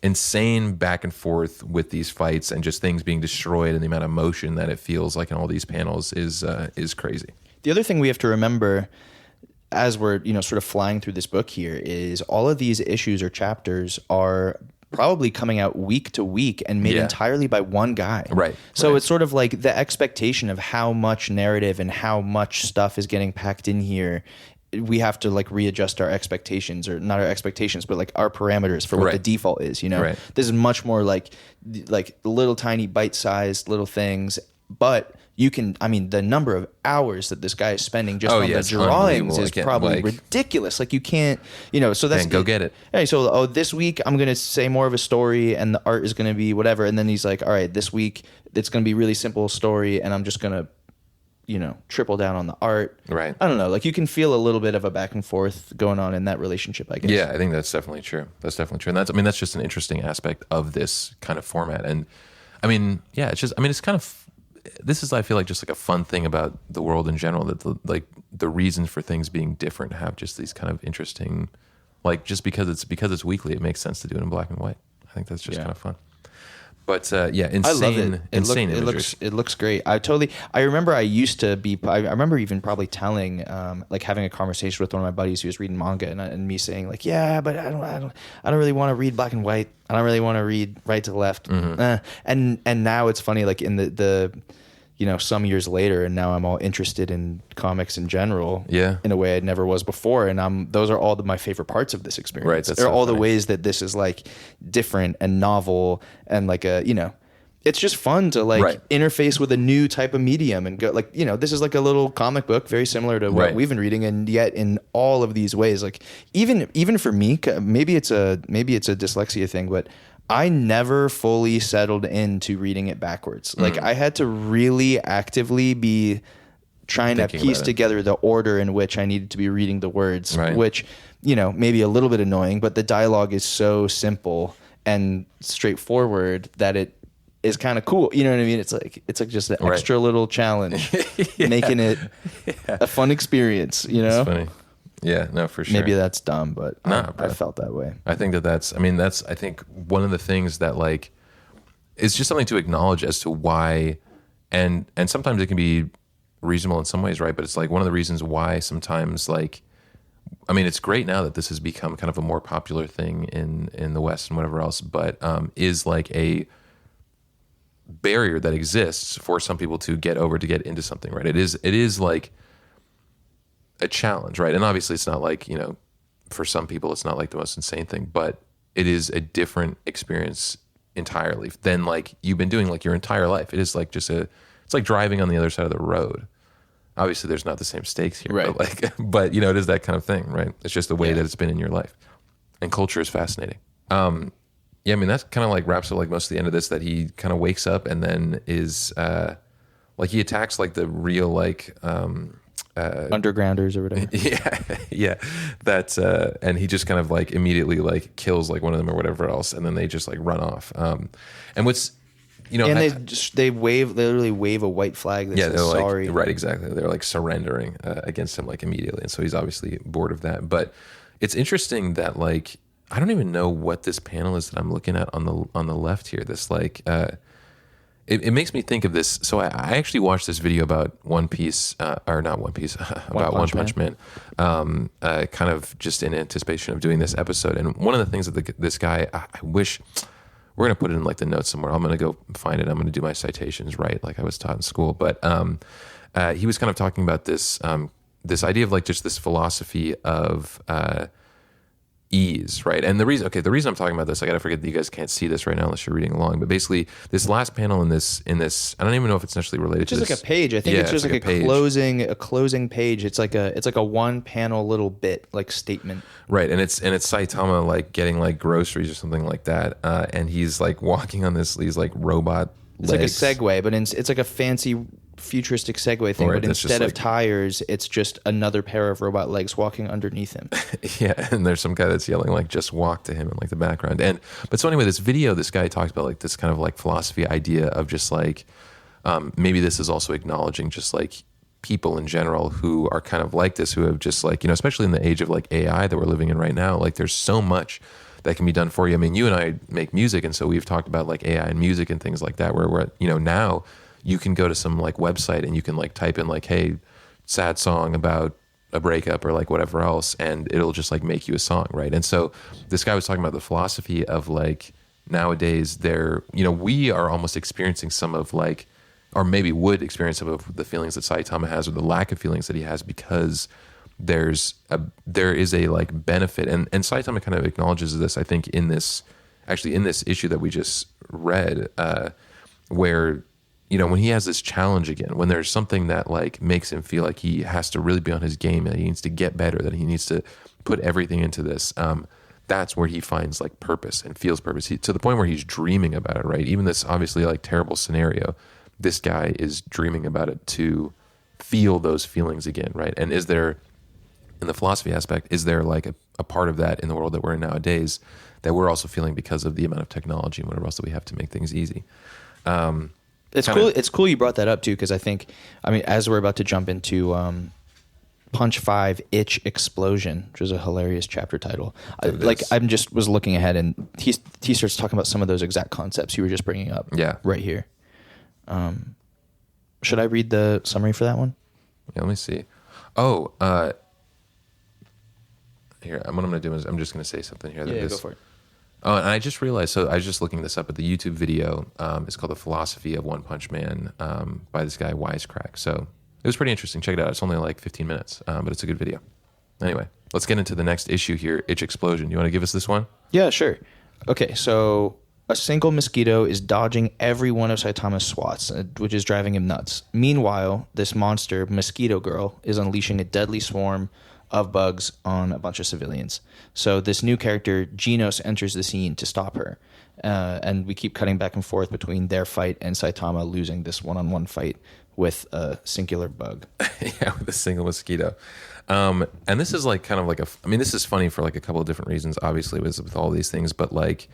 insane back and forth with these fights and just things being destroyed, and the amount of motion that it feels like in all these panels is crazy. The other thing we have to remember as we're, sort of flying through this book here is all of these issues or chapters are probably coming out week to week and made entirely by one guy. Right. So it's sort of like the expectation of how much narrative and how much stuff is getting packed in here. We have to like readjust our expectations, or not our expectations, but like our parameters for what the default is, Right. This is much more like little tiny bite-sized little things, but you can, the number of hours that this guy is spending just on the drawings is probably ridiculous. Like you can't, so that's... go get it. Hey, so, this week I'm going to say more of a story and the art is going to be whatever. And then he's like, all right, this week it's going to be really simple story and I'm just going to, triple down on the art. Right. I don't know. Like you can feel a little bit of a back and forth going on in that relationship, I guess. Yeah, I think that's definitely true. And that's just an interesting aspect of this kind of format. And it's just, it's kind of, this is, I feel like, just like a fun thing about the world in general, that the reasons for things being different have just these kind of interesting, like just because it's weekly, it makes sense to do it in black and white. I think that's just kind of fun. But insane, I love it. Insane imagery. It looks great. I remember I remember even probably telling, having a conversation with one of my buddies who was reading manga and me saying like, yeah, but I don't really want to read black and white. I don't really want to read right to left. Mm-hmm. And now it's funny, like in the some years later, and now I'm all interested in comics in general. Yeah. In a way I never was before, and those are all my favorite parts of this experience. Right. They're all the ways that this is like different and novel and like it's just fun to interface with a new type of medium and go this is like a little comic book very similar to what we've been reading, and yet in all of these ways, like even for me, maybe it's a dyslexia thing, but I never fully settled into reading it backwards. Like I had to really actively be trying to piece together the order in which I needed to be reading the words, which, maybe a little bit annoying, but the dialogue is so simple and straightforward that it is kind of cool. You know what I mean? It's like just an extra little challenge, making it a fun experience, It's funny. Yeah, no, for sure. Maybe that's dumb, but I felt that way. I think that's I think one of the things that it's just something to acknowledge as to why, and sometimes it can be reasonable in some ways, right? But it's like one of the reasons why sometimes it's great now that this has become kind of a more popular thing in the West and whatever else, but is like a barrier that exists for some people to get into something, right? It is like a challenge, right? And obviously it's not like, for some people it's not like the most insane thing, but it is a different experience entirely than like you've been doing like your entire life. It is like it's like driving on the other side of the road. Obviously there's not the same stakes here, right? But it is that kind of thing, right? It's just the way that it's been in your life. And culture is fascinating. That's kind of like wraps up like most of the end of this, that he kind of wakes up and then is he attacks like the real undergrounders or whatever. Yeah. That's and he just kind of like immediately like kills like one of them or whatever else, and then they just like run off. And what's and they literally wave a white flag that says sorry. Right, exactly. They're like surrendering against him like immediately, and so he's obviously bored of that. But it's interesting that like I don't even know what this panel is that I'm looking at on the left here. This it makes me think of this. So I actually watched this video about One Piece, or not One Piece, about One Punch Man, kind of just in anticipation of doing this episode. And one of the things that this guy, I wish, we're going to put it in like the notes somewhere. I'm going to go find it. I'm going to do my citations right, like I was taught in school. But he was kind of talking about this this idea of like just this philosophy of ease, right? And the reason I'm talking about this, I gotta forget that you guys can't see this right now unless you're reading along, but basically this last panel in this, I don't even know if it's necessarily related to this. It's just like a page. I think it's just like a closing page. It's like a one panel little bit, like statement. Right. And it's Saitama like getting like groceries or something like that. And he's like walking on these like robot legs. It's like a Segway, but it's like a fancy futuristic Segway thing, but instead of tires, it's just another pair of robot legs walking underneath him. Yeah, and there's some guy that's yelling like "just walk" to him in like the background. But so anyway, this video, this guy talks about like this kind of like philosophy idea of just like maybe this is also acknowledging just like people in general who are kind of like this, who have just like, especially in the age of like AI that we're living in right now, like there's so much that can be done for you. I mean, you and I make music, and so we've talked about like AI and music and things like that, where we're, you know, now you can go to some like website and you can like type in like, hey, sad song about a breakup or like whatever else, and it'll just like make you a song, right? And so this guy was talking about the philosophy of like, nowadays there, you know, we are almost experiencing some of like, or maybe would experience some of the feelings that Saitama has, or the lack of feelings that he has, because there is a like benefit, and Saitama kind of acknowledges this, I think, in this issue that we just read, where, you know, when he has this challenge again, when there's something that like makes him feel like he has to really be on his game, that he needs to get better, that he needs to put everything into this, that's where he finds like purpose and feels purpose, to the point where he's dreaming about it, right? Even this obviously like terrible scenario, this guy is dreaming about it to feel those feelings again, right? And is there, in the philosophy aspect, is there like a part of that in the world that we're in nowadays that we're also feeling because of the amount of technology and whatever else that we have to make things easy? It's cool. It's cool you brought that up too, because I think, I mean, as we're about to jump into Punch 5 Itch Explosion, which is a hilarious chapter title. I'm just was looking ahead, and he starts talking about some of those exact concepts you were just bringing up. Yeah, right here. Should I read the summary for that one? Yeah, let me see. Oh, here. What I'm going to do is I'm just going to say something here. Go for it. Oh, and I just realized, so I was just looking this up, at the YouTube video, it's called The Philosophy of One Punch Man, by this guy Wisecrack. So it was pretty interesting. Check it out. It's only like 15 minutes, but it's a good video. Anyway, let's get into the next issue here, Itch Explosion. You want to give us this one? Yeah, sure. Okay, so a single mosquito is dodging every one of Saitama's swats, which is driving him nuts. Meanwhile, this monster, Mosquito Girl, is unleashing a deadly swarm of bugs on a bunch of civilians. So this new character, Genos, enters the scene to stop her. And we keep cutting back and forth between their fight and Saitama losing this one-on-one fight with a singular bug. Yeah, with a single mosquito. And this is like kind of like this is funny for like a couple of different reasons, obviously, with all these things, but like,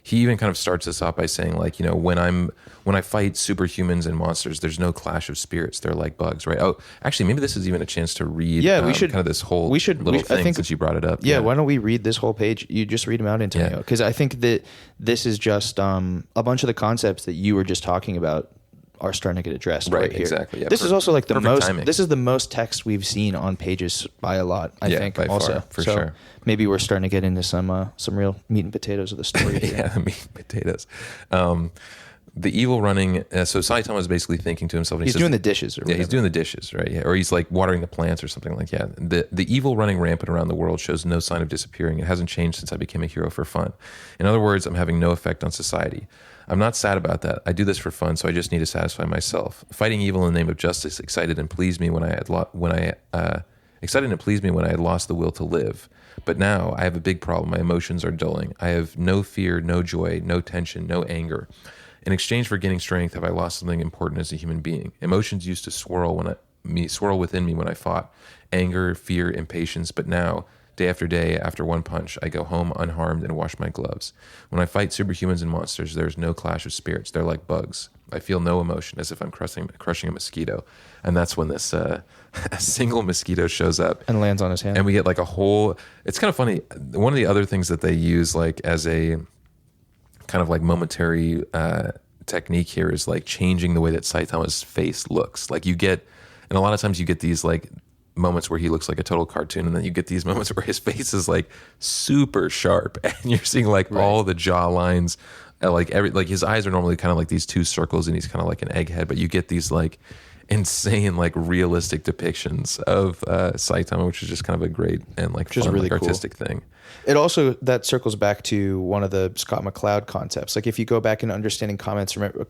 he even kind of starts this off by saying, like, you know, when I fight superhumans and monsters, there's no clash of spirits. They're like bugs, right? Oh, actually, maybe this is even a chance to read. Yeah, we should kind of this whole little thing, I think, since you brought it up. Yeah, why don't we read this whole page? You just read them out, Antonio, because I think that this is just a bunch of the concepts that you were just talking about are starting to get addressed right here. Exactly. Yeah, this is also like the most timing. This is the most text we've seen on pages by a lot, I think, by also. Far, for sure. Maybe we're starting to get into some real meat and potatoes of the story here. Yeah, meat and potatoes. The evil running, so Saitama is basically thinking to himself, and he's doing the dishes. Or he's doing the dishes, right? Yeah, or he's like watering the plants or something like that. The evil running rampant around the world shows no sign of disappearing. It hasn't changed since I became a hero for fun. In other words, I'm having no effect on society. I'm not sad about that. I do this for fun, so I just need to satisfy myself. Fighting evil in the name of justice excited and pleased me when I had lost the will to live. But now I have a big problem. My emotions are dulling. I have no fear, no joy, no tension, no anger. In exchange for gaining strength, have I lost something important as a human being? Emotions used to swirl within me when I fought. Anger, fear, impatience. But now, day after day, after one punch, I go home unharmed and wash my gloves. When I fight superhumans and monsters, there's no clash of spirits. They're like bugs. I feel no emotion, as if I'm crushing a mosquito. And that's when this a single mosquito shows up and lands on his hand. And we get like a whole. It's kind of funny. One of the other things that they use, like as a kind of like momentary technique here, is like changing the way that Saitama's face looks. Like you get, and a lot of times you get these like moments where he looks like a total cartoon, and then you get these moments where his face is like super sharp, and you're seeing like all the jaw lines, like his eyes are normally kind of like these two circles, and he's kind of like an egghead, but you get these like insane, like realistic depictions of Saitama, which is just kind of a great and like fun, really like, artistic cool thing. It also, that circles back to one of the Scott McCloud concepts. Like if you go back in understanding comics, remember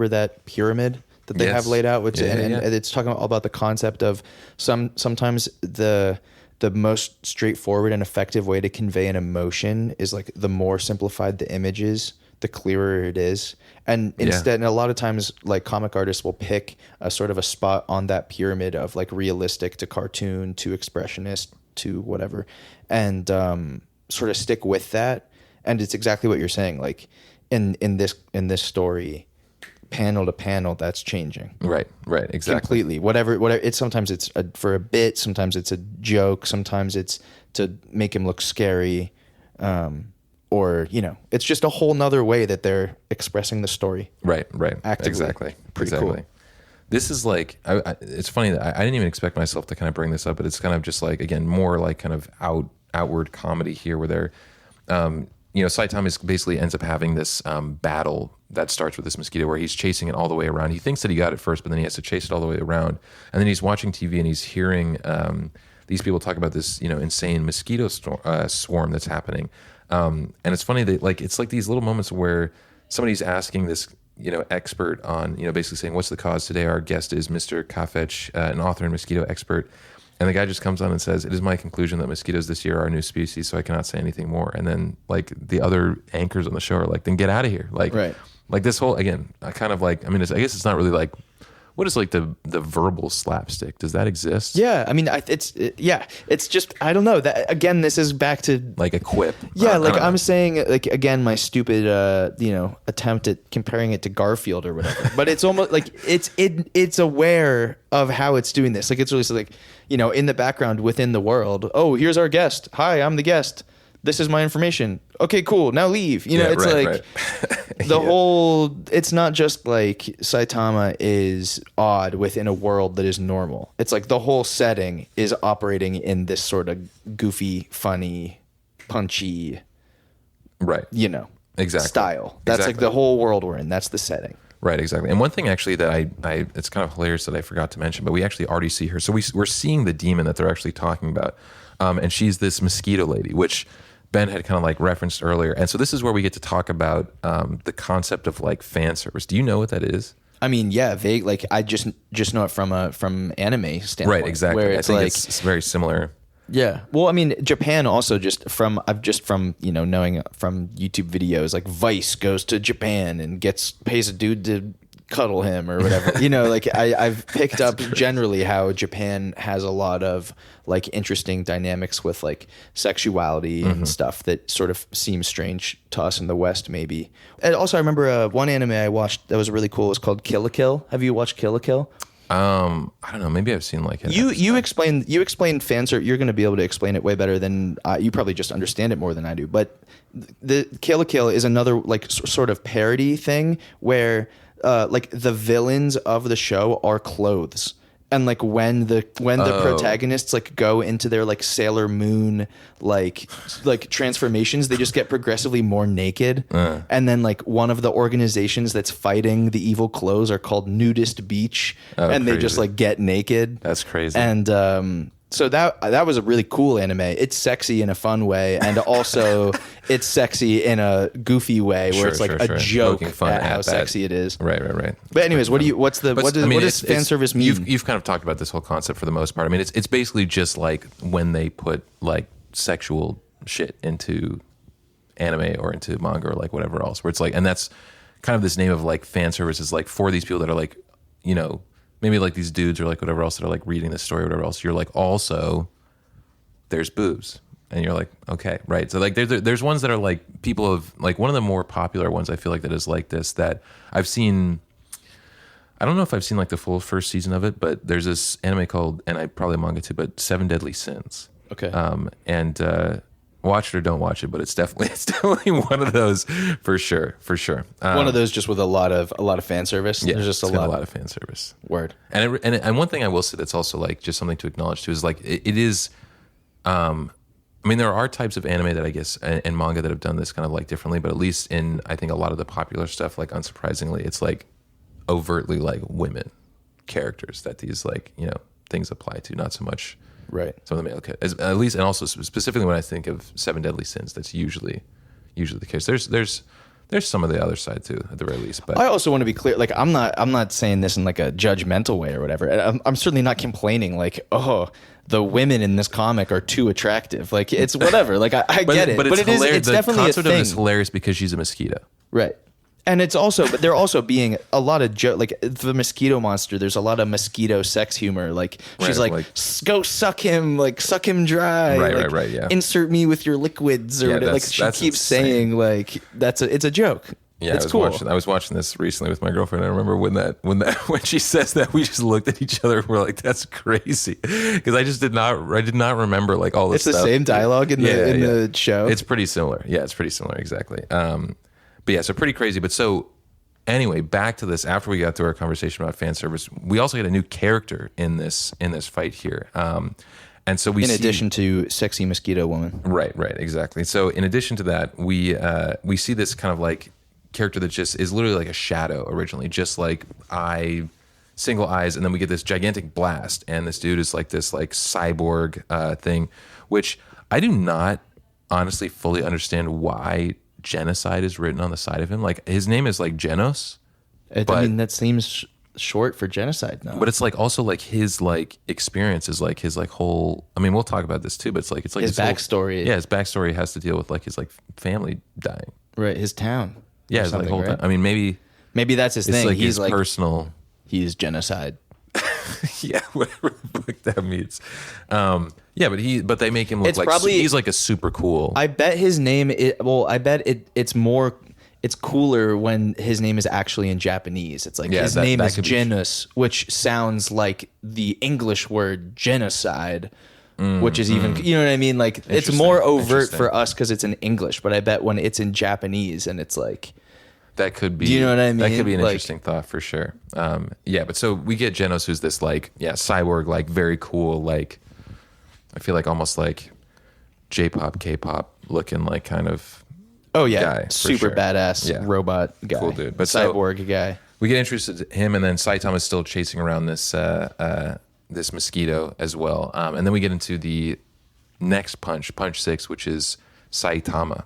that pyramid that they have laid out, which and it's talking all about the concept of sometimes the most straightforward and effective way to convey an emotion is like the more simplified the image is, the clearer it is. And instead, and a lot of times like comic artists will pick a sort of a spot on that pyramid of like realistic to cartoon to expressionist to whatever, and sort of stick with that. And it's exactly what you're saying. Like in this story, panel to panel, that's changing. Right, exactly. Completely. Whatever. It's sometimes for a bit, sometimes it's a joke, sometimes it's to make him look scary. or, you know, it's just a whole nother way that they're expressing the story. Right. Actively. Exactly. Pretty exactly. Cool. This is like, it's funny that I didn't even expect myself to kind of bring this up, but it's kind of just like, again, more like kind of outward comedy here where they're, you know, Saitama basically ends up having this battle that starts with this mosquito where he's chasing it all the way around. He thinks that he got it first, but then he has to chase it all the way around. And then he's watching TV and he's hearing these people talk about this, you know, insane mosquito swarm that's happening. And it's funny that like it's like these little moments where somebody's asking this, you know, expert on, you know, basically saying, what's the cause today? Our guest is Mr. Kafech, an author and mosquito expert. And the guy just comes on and says, it is my conclusion that mosquitoes this year are a new species, so I cannot say anything more. And then like the other anchors on the show are like, then get out of here. Like, right. Like this whole, again, I kind of like, I mean, I guess it's not really like, what is like the verbal slapstick? Does that exist? Yeah, I mean, it's just, I don't know. That again, this is back to like a quip. Yeah, like I'm saying, like again, my stupid, you know, attempt at comparing it to Garfield or whatever. But it's almost like it's aware of how it's doing this. Like it's really like, you know, in the background within the world. Oh, here's our guest. Hi, I'm the guest. This is my information. Okay, cool. Now leave. You know, it's right, like the whole, it's not just like Saitama is odd within a world that is normal. It's like the whole setting is operating in this sort of goofy, funny, punchy, right? You know, exactly style. That's like the whole world we're in. That's the setting. Right, exactly. And one thing actually that I it's kind of hilarious that I forgot to mention, but we actually already see her. So we're seeing the demon that they're actually talking about. And she's this mosquito lady, which Ben had kind of like referenced earlier. And so this is where we get to talk about the concept of like fan service. Do you know what that is? I mean, yeah, vague. Like I just know it from anime standpoint. Right, exactly. Where it's I think like, it's very similar. Yeah. Well, I mean, Japan also from you know, knowing from YouTube videos, like Vice goes to Japan and pays a dude to cuddle him or whatever. You know, like I've picked up crazy. Generally how Japan has a lot of like interesting dynamics with like sexuality and stuff that sort of seems strange to us in the West, maybe. And also, I remember one anime I watched that was really cool. It was called Kill la Kill. Have you watched Kill la Kill? I don't know. Maybe I've seen like it. You explained fan service. You're going to be able to explain it way better than you probably just understand it more than I do. But the Kill la Kill is another like sort of parody thing where like the villains of the show are clothes. And like when the protagonists like go into their like Sailor Moon like transformations, they just get progressively more naked. And then like one of the organizations that's fighting the evil clothes are called Nudist Beach, and they just like get naked. That's crazy. And so that was a really cool anime. It's sexy in a fun way, and also it's sexy in a goofy way where it's like a joke at how sexy it is. Right. But anyways, what does fan service mean? You've kind of talked about this whole concept for the most part. I mean, it's basically just like when they put like sexual shit into anime or into manga or like whatever else, where it's like, and that's kind of this name of like fan service is like for these people that are like, you know, maybe like these dudes or like whatever else that are like reading this story or whatever else. You're like, also, there's boobs. And you're like, okay, right. So like there's ones that are like people of like one of the more popular ones I feel like that is like this that I've seen. I don't know if I've seen like the full first season of it, but there's this anime called, and I probably manga too, but 7 Deadly Sins. Okay. And watch it or don't watch it, but it's definitely one of those for sure. One of those just with a lot of fan service. Yeah, there's just a lot of fan service. Word. And one thing I will say that's also like just something to acknowledge too is like it is. I mean, there are types of anime that I guess and manga that have done this kind of like differently, but at least in I think a lot of the popular stuff, like unsurprisingly, it's like overtly like women characters that these like, you know, things apply to, not so much right some of the male characters. At least, and also specifically when I think of 7 Deadly Sins, that's usually the case. There's some of the other side too, at the very least. But I also want to be clear, like I'm not saying this in like a judgmental way or whatever. I'm certainly not complaining like, oh, the women in this comic are too attractive. Like it's whatever. Like I get it, but it's hilarious. It's definitely a thing. The concept of it is hilarious because she's a mosquito, right? And it's also, but there also being a lot of like the mosquito monster. There's a lot of mosquito sex humor. Like she's like go suck him dry. Right. Yeah. Insert me with your liquids or whatever. Like she keeps saying like it's a joke. Yeah, it's cool. I was watching this recently with my girlfriend. I remember when she says that, we just looked at each other and we're like, "That's crazy," because I did not remember like all this. It's stuff. the same dialogue in the show. It's pretty similar. Yeah, it's pretty similar, exactly. But yeah, so pretty crazy. But so anyway, back to this. After we got through our conversation about fan service, we also get a new character in this fight here. And so in addition to sexy mosquito woman. Right, exactly. So in addition to that, we see this kind of like character that just is literally like a shadow originally, just like single eyes, and then we get this gigantic blast, and this dude is like this like cyborg thing, which I do not honestly fully understand why genocide is written on the side of him. Like his name is like Genos. I mean, that seems short for genocide now. But it's like also like his like experience is like his like whole. I mean, we'll talk about this too. But it's like his backstory. His backstory has to deal with like his like family dying. Right, his town. Yeah, it's like whole time. I mean, maybe that's his thing. Like he's like personal. He's genocide. Yeah, whatever the fuck that means. Yeah, but they make him look like he's like a super cool. I bet his name. It's cooler when his name is actually in Japanese. It's like his name is Genus, which sounds like the English word genocide, which is even, you know what I mean? Like it's more overt for us because it's in English, but I bet when it's in Japanese and it's like, that could be, do you know what I mean? That could be an interesting thought for sure. Yeah, but so we get Genos, who's this like, cyborg, like very cool, like I feel like almost like J-pop, K-pop looking like kind of guy, super badass robot guy, cool dude, but cyborg guy. We get introduced to him, and then Saitama is still chasing around this this mosquito as well, and then we get into the next punch 6, which is Saitama,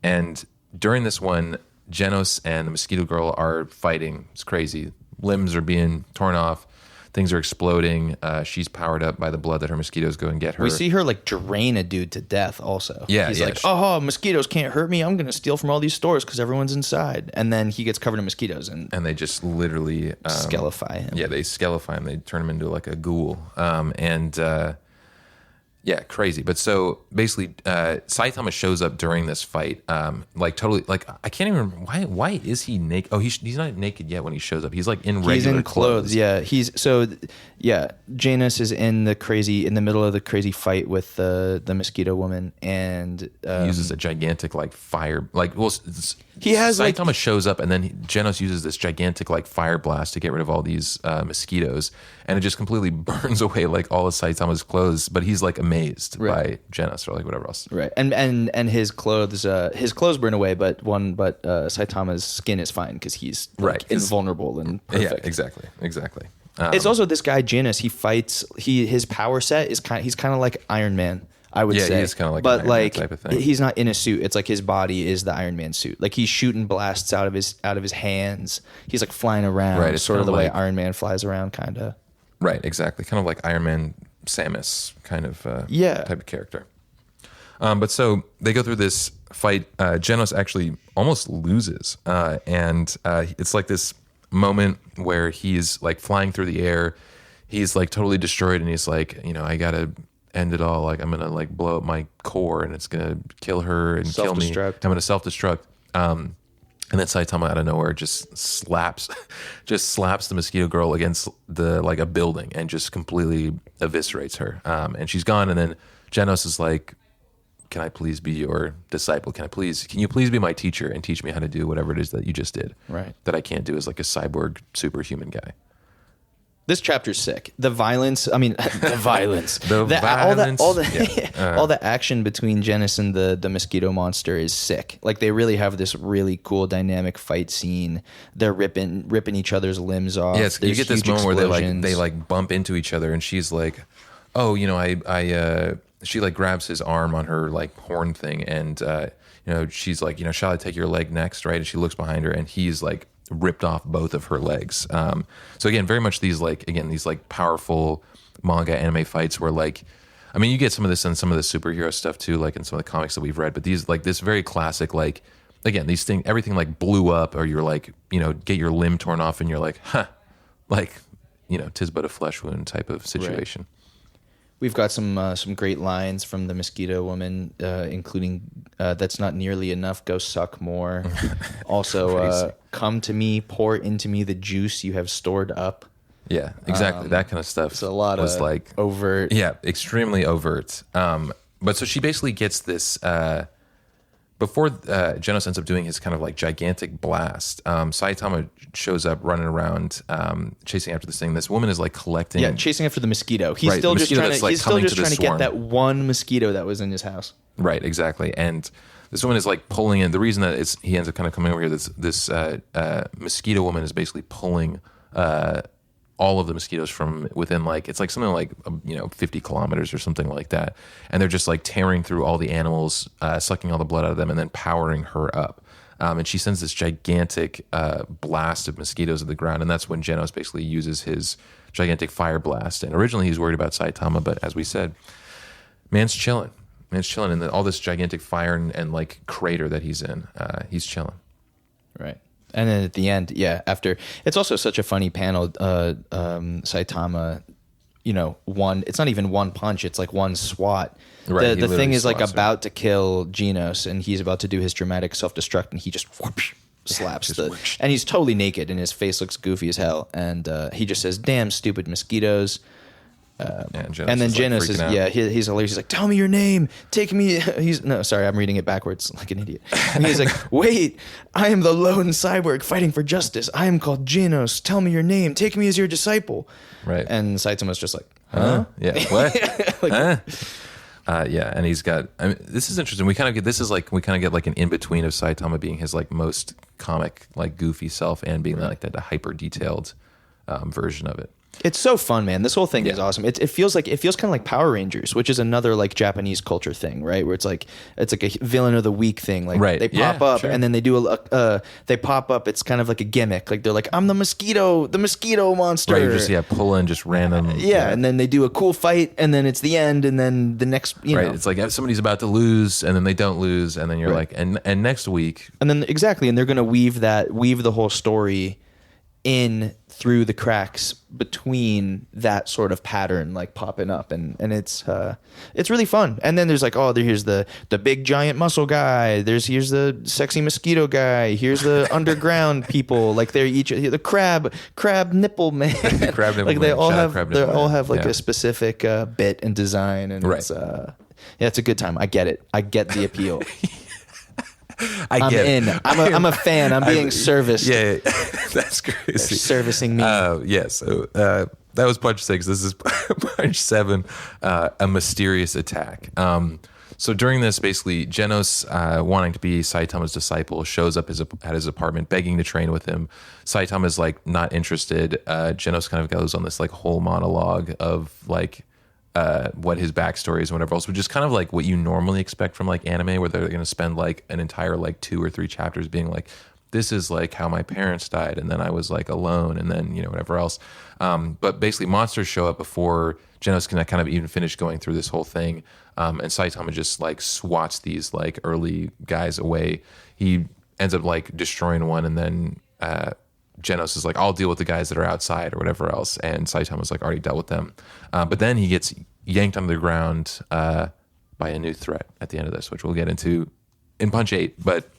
and during this one, Genos and the mosquito girl are fighting. It's crazy. Limbs are being torn off. Things are exploding. She's powered up by the blood that her mosquitoes go and get her. We see her like drain a dude to death also. Yeah, he's like, oh, mosquitoes can't hurt me. I'm going to steal from all these stores because everyone's inside. And then he gets covered in mosquitoes. And they just literally... skelify him. Yeah, they skelify him. They turn him into like a ghoul. Yeah, crazy. But so basically, Saitama shows up during this fight, like totally, like I can't even remember why is he naked? Oh, he's not naked yet when he shows up. He's like in regular he's in clothes. Yeah, Janus is in the middle of the crazy fight with the mosquito woman, and he uses a gigantic like fire, like he has Saitama shows up, and then Genos uses this gigantic like fire blast to get rid of all these mosquitoes, and it just completely burns away like all of Saitama's clothes. But he's like amazed by Genos or like whatever else. Right, and his clothes burn away, but Saitama's skin is fine because he's like invulnerable and perfect. Yeah, exactly. It's also this guy Janus. He fights. His power set is he's kind of like Iron Man. I would say, yeah, he's kind of like, but an Iron like Man type of thing. He's not in a suit. It's like his body is the Iron Man suit. Like he's shooting blasts out of his hands. He's like flying around, right? It's sort of the way Iron Man flies around, kind of. Right, exactly. Kind of like Iron Man, Samus kind of type of character. But so they go through this fight. Genos actually almost loses, and it's like this moment where he's like flying through the air. He's like totally destroyed, and he's like, I gotta end it all. Like I'm gonna like blow up my core, and it's gonna kill her and kill me. I'm gonna self-destruct. And then Saitama out of nowhere just slaps the mosquito girl against a building and just completely eviscerates her. And she's gone. And then Genos is like, "Can I please be your disciple? Can you please be my teacher and teach me how to do whatever it is that you just did? Right. That I can't do as like a cyborg superhuman guy." This chapter's sick. The violence. I mean, the violence. All the action between Genos and the mosquito monster is sick. Like they really have this really cool dynamic fight scene. They're ripping each other's limbs off. Yes, you get this moment where they like bump into each other, and she's like, "Oh, she like grabs his arm on her like horn thing, and she's like, shall I take your leg next?" Right? And she looks behind her, and he's like ripped off both of her legs. So again, very much these powerful manga anime fights where like, I mean, you get some of this in some of the superhero stuff too, like in some of the comics that we've read, but these like this very classic, like, again, these things, everything like blew up, or you're like, get your limb torn off and you're like, like, 'tis but a flesh wound type of situation. We've got some great lines from the Mosquito Woman, including "That's not nearly enough. Go suck more." Also, "Come to me, pour into me the juice you have stored up." Yeah, exactly. That kind of stuff. It's a lot was of like overt. Yeah, extremely overt. But so she basically gets this. Before Genos ends up doing his kind of like gigantic blast, Saitama shows up running around, chasing after this thing. This woman is like collecting. Yeah, chasing after the mosquito. He's still just trying to. He's still just trying to get that one mosquito that was in his house. Right, exactly. And this woman is like pulling in. The reason that he ends up kind of coming over here. This mosquito woman is basically pulling all of the mosquitoes from within, like, it's like something like 50 kilometers or something like that, and they're just like tearing through all the animals, sucking all the blood out of them, and then powering her up. And she sends this gigantic blast of mosquitoes at the ground, and that's when Genos basically uses his gigantic fire blast. And originally he's worried about Saitama, but as we said, man's chilling in all this gigantic fire and like crater that he's in. He's chilling. Right. And then at the end, after, it's also such a funny panel. Saitama, it's not even one punch; it's like one swat. Right, the thing is like about to kill Genos, and he's about to do his dramatic self-destruct, and he just whoosh, slaps and he's totally naked, and his face looks goofy as hell, and he just says, "Damn stupid mosquitoes." And then Genos is he's hilarious. He's like, "Tell me your name. Take me." I'm reading it backwards like an idiot. And he's like, "Wait, I am the lone cyborg fighting for justice. I am called Genos. Tell me your name. Take me as your disciple." Right. And Saitama's just like, "Huh? Yeah. What? And he's got. I mean, this is interesting. We kind of get like an in between of Saitama being his like most comic, like goofy self, and being like that hyper detailed version of it. It's so fun, man. This whole thing is awesome. It feels kind of like Power Rangers, which is another like Japanese culture thing, right? Where it's like a villain of the week thing. Like they pop up and then they do they pop up. It's kind of like a gimmick. Like they're like, "I'm the mosquito monster." Right, you just pull in just random. And then they do a cool fight, and then it's the end, and then the next, Right, it's like somebody's about to lose, and then they don't lose, and then you're like, and next week, and then exactly, and they're gonna weave the whole story in through the cracks between that sort of pattern like popping up, and it's really fun. And then there's like, here's the big giant muscle guy, here's the sexy mosquito guy, here's the underground people, like they're each the crab nipple man. Crab nipple like they man. all Shout have all have like a specific bit and design, and it's it's a good time. I get it. I get the appeal. I'm in. I'm a fan. I'm being serviced. Yeah, that's crazy. They're servicing me. So that was punch 6. This is punch 7. A mysterious attack. So during this, basically, Genos, wanting to be Saitama's disciple, shows up at his apartment, begging to train with him. Saitama's like not interested. Genos kind of goes on this like whole monologue of like what his backstory is and whatever else, which is kind of like what you normally expect from like anime, where they're going to spend like an entire like 2 or 3 chapters being like, this is like how my parents died, and then I was like alone, and then whatever else. But basically, monsters show up before Genos can kind of even finish going through this whole thing, and Saitama just like swats these like early guys away. He ends up like destroying one, and then Genos is like, "I'll deal with the guys that are outside," or whatever else, and Saitama's like already dealt with them. But then he gets yanked under the ground by a new threat at the end of this, which we'll get into in punch 8. But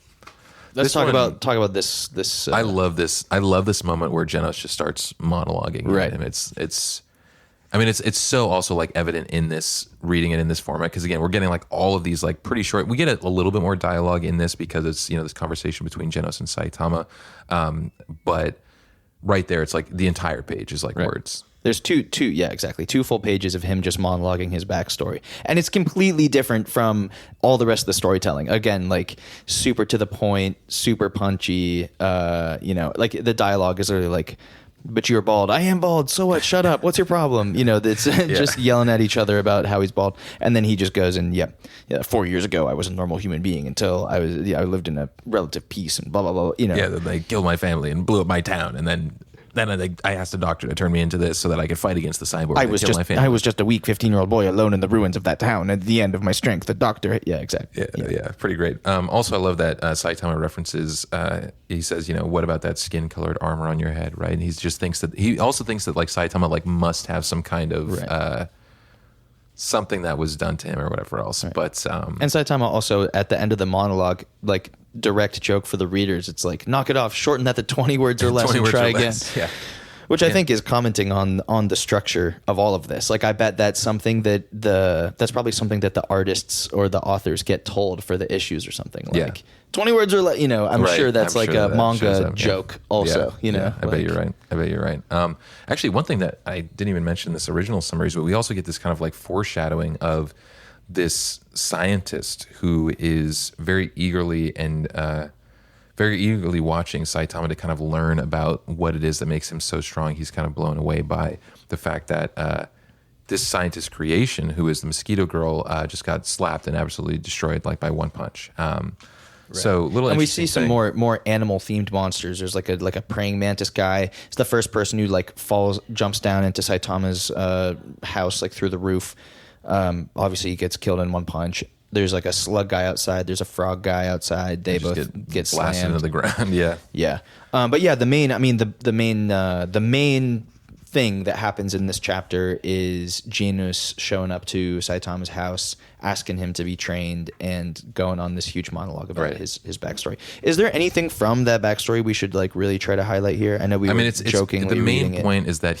let's talk about this. I love this. I love this moment where Genos just starts monologuing. Right, and it's so also like evident in this, reading it in this format, because again, we're getting like all of these like pretty short. We get a little bit more dialogue in this because it's this conversation between Genos and Saitama, but right there, it's like the entire page is like words. There's two full pages of him just monologuing his backstory, and it's completely different from all the rest of the storytelling. Again, like super to the point, super punchy. Like the dialogue is really like, "But you're bald. I am bald. So what? Shut up. What's your problem?" It's just yelling at each other about how he's bald. And then he just goes and 4 years ago I was a normal human being until I lived in a relative peace and blah blah blah. Then they killed my family and blew up my town, and then I asked a doctor to turn me into this so that I could fight against the cyborg. I was just a weak 15-year-old boy alone in the ruins of that town at the end of my strength. The doctor, exactly. Yeah, pretty great. Also, I love that Saitama references. He says, "What about that skin-colored armor on your head?" Right, and he also thinks that like Saitama like must have some kind of something that was done to him or whatever else. Right. But and Saitama also at the end of the monologue, like direct joke for the readers. It's like, knock it off, shorten that to 20 words or less and try again. Yeah. Which I think is commenting on the structure of all of this. Like, I bet that's something that's probably something that the artists or the authors get told for the issues or something. Like 20 words or less, I'm sure that's I'm like sure a manga joke also, I bet you're right. Actually, one thing that I didn't even mention in this original summaries, but we also get this kind of like foreshadowing of this scientist who is very eagerly watching Saitama to kind of learn about what it is that makes him so strong. He's kind of blown away by the fact that this scientist creation, who is the mosquito girl, just got slapped and absolutely destroyed like by one punch. So little, and we see some more animal themed monsters. There's like a praying mantis guy. It's the first person who like jumps down into Saitama's house like through the roof. Obviously, he gets killed in one punch. There's like a slug guy outside. There's a frog guy outside. They both get blasted slammed into the ground. Yeah. But yeah, the main thing that happens in this chapter is Genus showing up to Saitama's house, asking him to be trained, and going on this huge monologue about his backstory. Is there anything from that backstory we should like really try to highlight here? I know it's jokingly the main point is that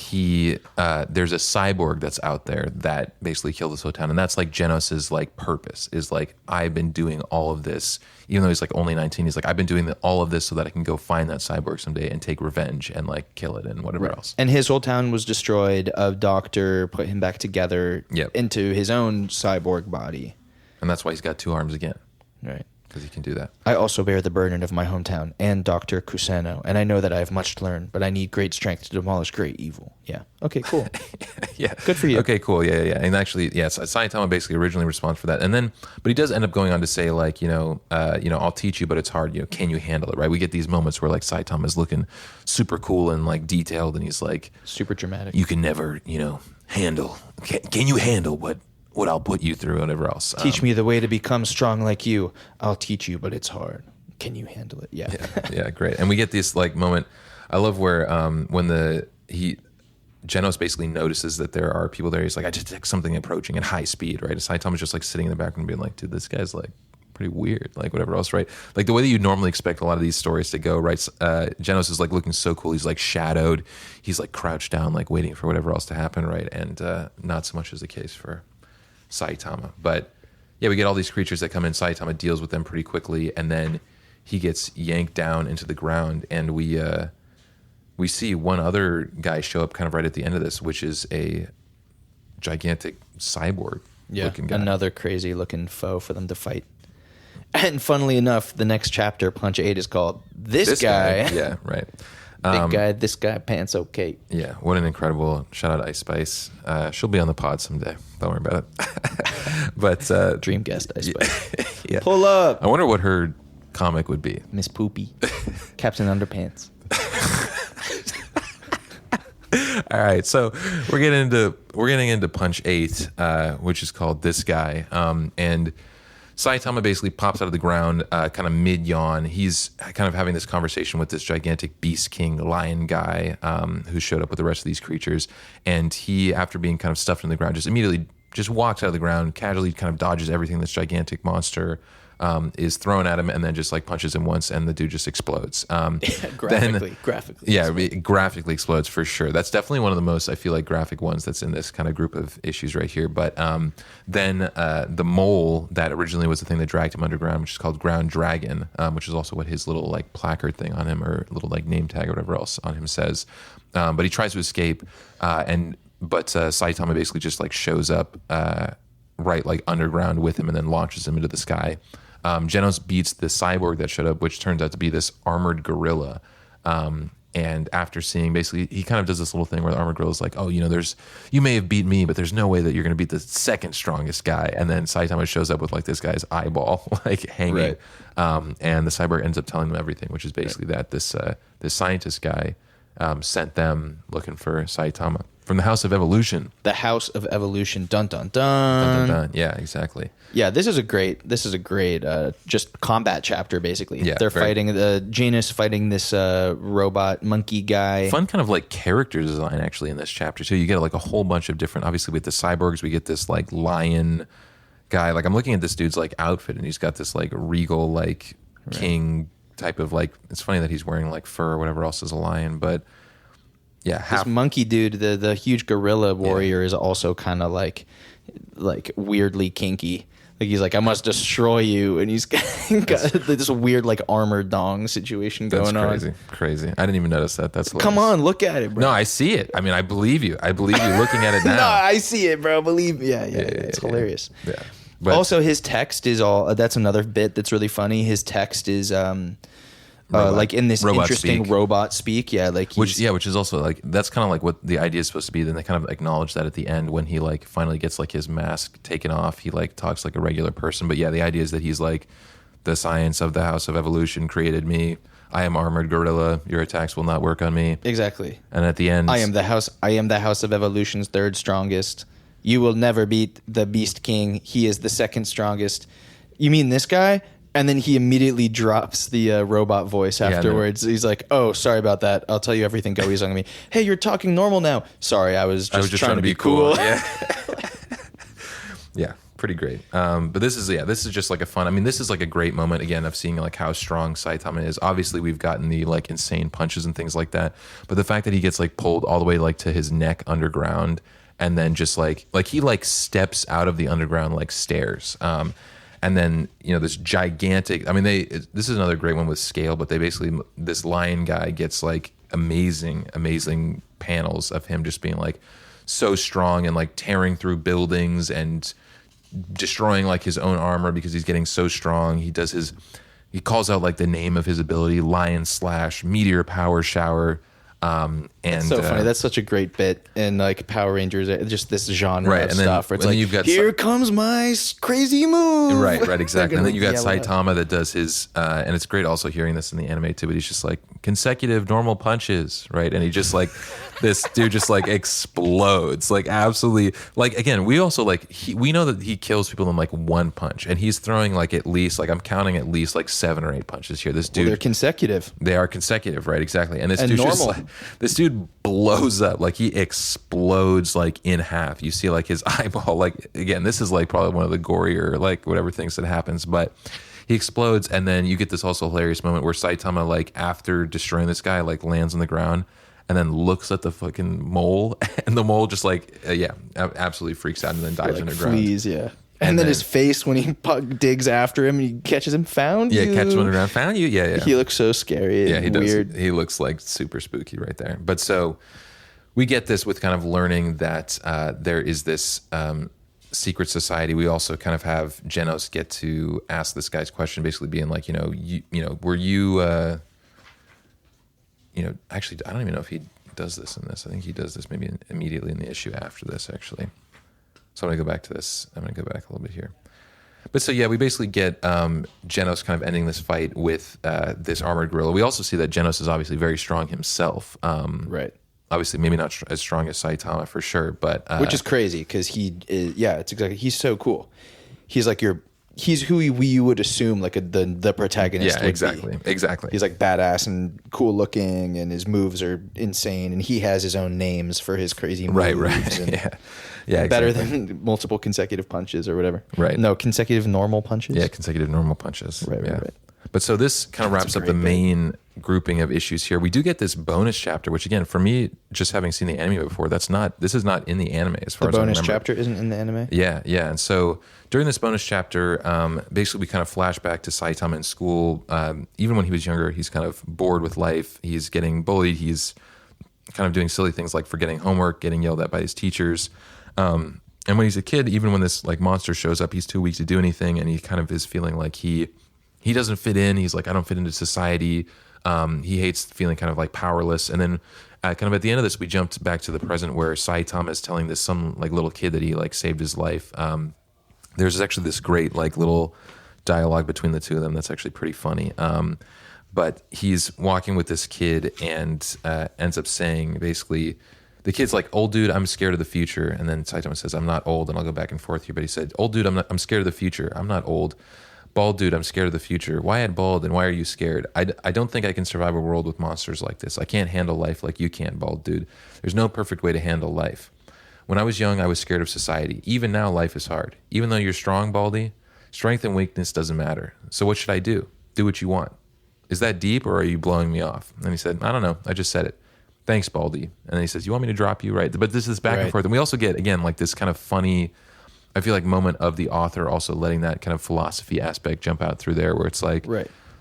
there's a cyborg that's out there that basically killed this whole town, and that's like Genos's like purpose is like, I've been doing all of this, even though he's like only 19. He's like, I've been doing all of this so that I can go find that cyborg someday and take revenge and like kill it and whatever else. And his whole town was destroyed. A doctor put him back together into his own cyborg body. And that's why he's got 2 arms again. Right. Because he can do that. I also bear the burden of my hometown and Dr. Kusano, and I know that I have much to learn, but I need great strength to demolish great evil. Yeah. Okay, cool. Yeah. Good for you. Okay, cool. Yeah. And actually, Saitama basically originally responds for that. And then, but he does end up going on to say like, I'll teach you, but it's hard. Can you handle it? Right. We get these moments where like Saitama is looking super cool and like detailed, and he's like super dramatic. You can never, handle. Can you handle what I'll put you through, whatever else. Teach me the way to become strong like you. I'll teach you, but it's hard. Can you handle it? Yeah. Yeah, great. And we get this like moment. I love where when Genos basically notices that there are people there. He's like, I detect something approaching at high speed, right? And Saitama's just like sitting in the background being like, dude, this guy's like pretty weird, like whatever else, right? Like the way that you normally expect a lot of these stories to go, right? Genos is like looking so cool. He's like shadowed. He's like crouched down, like waiting for whatever else to happen, right? And not so much is the case for Saitama. But yeah, we get all these creatures that come in. Saitama deals with them pretty quickly, and then he gets yanked down into the ground, and we see one other guy show up kind of right at the end of this, which is a gigantic cyborg looking guy. Another crazy looking foe for them to fight. And funnily enough, the next chapter, Punch 8, is called This Guy. Yeah, right. Big guy, this guy, pants okay. Yeah, what an incredible shout out, Ice Spice. She'll be on the pod someday. Don't worry about it. But dream guest, Ice Spice. Yeah. Pull up. I wonder what her comic would be. Miss Poopy, Captain Underpants. All right, so we're getting into Punch 8, which is called This Guy, and Saitama basically pops out of the ground, kind of mid-yawn. He's kind of having this conversation with this gigantic Beast King lion guy who showed up with the rest of these creatures. And he, after being kind of stuffed in the ground, just immediately just walks out of the ground, casually kind of dodges everything this gigantic monster is thrown at him, and then just like punches him once, and the dude just explodes. Graphically. Yeah, graphically explodes for sure. That's definitely one of the most, I feel like, graphic ones that's in this kind of group of issues right here. But then the mole that originally was the thing that dragged him underground, which is called Ground Dragon, which is also what his little like placard thing on him, or little like name tag or whatever else on him says. But he tries to escape, but Saitama basically just like shows up right like underground with him, and then launches him into the sky. Genos beats the cyborg that showed up, which turns out to be this armored gorilla. And after seeing, basically, he kind of does this little thing where the armored gorilla is like, oh, you may have beat me, but there's no way that you're going to beat the second strongest guy. And then Saitama shows up with like this guy's eyeball like hanging. Right. And the cyborg ends up telling them everything, which is basically that this scientist guy sent them looking for Saitama. from the House of Evolution. The House of Evolution. Dun dun dun. Dun, dun, dun. Yeah, exactly. Yeah, this is a great just combat chapter, basically. Yeah, they're fighting the Janus fighting this robot monkey guy. Fun kind of like character design actually in this chapter too. You get like a whole bunch of different, obviously with the cyborgs, we get this like lion guy. Like I'm looking at this dude's like outfit and he's got this like regal like king type of like, it's funny that he's wearing like fur or whatever else is a lion, but yeah. This monkey dude, the huge gorilla warrior is also kind of like weirdly kinky. Like he's like, I must destroy you, and he's got this weird like armored dong situation going on. Crazy. I didn't even notice that. That's hilarious. Come on, look at it, bro. No, I see it. I mean, I believe you. I believe you looking at it now. No, I see it, bro. Believe me. Yeah. It's hilarious. Yeah. But also, his text is all. That's another bit that's really funny. His text is like in this interesting robot speak, which is also like that's kind of like what the idea is supposed to be. Then they kind of acknowledge that at the end when he like finally gets like his mask taken off, he like talks like a regular person. But yeah, the idea is that he's like, the science of the House of Evolution created me. I am armored gorilla. Your attacks will not work on me. Exactly. And at the end, I am the House of Evolution's third strongest. You will never beat the Beast King. He is the second strongest. You mean this guy? And then he immediately drops the robot voice afterwards. He's like, "Oh, sorry about that. I'll tell you everything Goei's on me. Hey, you're talking normal now. Sorry, I was just trying to be cool." Yeah, yeah, pretty great. But this is just like a fun. I mean, this is like a great moment again of seeing like how strong Saitama is. Obviously, we've gotten the like insane punches and things like that, but the fact that he gets like pulled all the way like to his neck underground, and then just like he like steps out of the underground like stairs. And then, this gigantic, I mean, this is another great one with scale, but they basically, this lion guy gets like amazing panels of him just being like so strong and like tearing through buildings and destroying like his own armor because he's getting so strong. He calls out like the name of his ability, Lion Slash, Meteor Power Shower. And that's so funny. That's such a great bit in like Power Rangers, just this genre of stuff where it's like, you've got here comes my crazy move. Right, exactly. And then you got Saitama that does his, and it's great also hearing this in the anime too, but he's just like consecutive normal punches, right? And he just like, this dude just like explodes, like absolutely, like again, we also like, we know that he kills people in like one punch, and he's throwing like at least, like I'm counting at least like 7 or 8 punches here. This dude, they're consecutive. They are consecutive, right? Exactly. And this dude's just like, this dude blows up, like he explodes like in half. You see like his eyeball, like again, this is like probably one of the gorier like whatever things that happens, but he explodes. And then you get this also hilarious moment where Saitama like after destroying this guy like lands on the ground and then looks at the fucking mole, and the mole just like absolutely freaks out and then dives underground. Flees, yeah. And then his face when he digs after him and he catches him, found you. Yeah, catches him underground, found you. Yeah. He looks so scary. Yeah, he weird. Does. He looks like super spooky right there. But so we get this with kind of learning that there is this secret society. We also kind of have Genos get to ask this guy's question, basically being like, were you, actually, I don't even know if he does this in this. I think he does this maybe immediately in the issue after this, actually. So I'm going to go back to this. I'm going to go back a little bit here. But so, yeah, we basically get Genos kind of ending this fight with this armored gorilla. We also see that Genos is obviously very strong himself. Right. Obviously, maybe not as strong as Saitama for sure, but... which is crazy because he is, it's exactly, he's so cool. He's like he's who we would assume like the protagonist would be. Exactly. He's like badass and cool looking, and his moves are insane, and he has his own names for his crazy moves. Right. Yeah, better than multiple consecutive punches or whatever. Right. No, consecutive normal punches. Yeah, consecutive normal punches. Right. But so this kind of wraps up the main grouping of issues here. We do get this bonus chapter, which again, for me, just having seen the anime before, this is not in the anime as far as I remember. The bonus chapter isn't in the anime? Yeah. And so during this bonus chapter, basically we kind of flash back to Saitama in school. Even when he was younger, he's kind of bored with life. He's getting bullied. He's kind of doing silly things like forgetting homework, getting yelled at by his teachers. And when he's a kid, even when this like monster shows up, he's too weak to do anything, and he kind of is feeling like he doesn't fit in. He's like, I don't fit into society. He hates feeling kind of like powerless. And then kind of at the end of this, we jumped back to the present where Saitama is telling this some like little kid that he like saved his life. There's actually this great like little dialogue between the two of them that's actually pretty funny. But he's walking with this kid and ends up saying basically, the kid's like, old dude, I'm scared of the future. And then Saitama says, I'm not old. And I'll go back and forth here. But he said, old dude, I'm scared of the future. I'm not old. Bald dude, I'm scared of the future. Why add bald and why are you scared? I don't think I can survive a world with monsters like this. I can't handle life like you can, bald dude. There's no perfect way to handle life. When I was young, I was scared of society. Even now, life is hard. Even though you're strong, Baldy, strength and weakness doesn't matter. So what should I do? Do what you want. Is that deep or are you blowing me off? And he said, I don't know. I just said it. Thanks, Baldy. And then he says, you want me to drop you? Right. But this is back and forth. And we also get, again, like this kind of funny, I feel like, moment of the author also letting that kind of philosophy aspect jump out through there where it's like,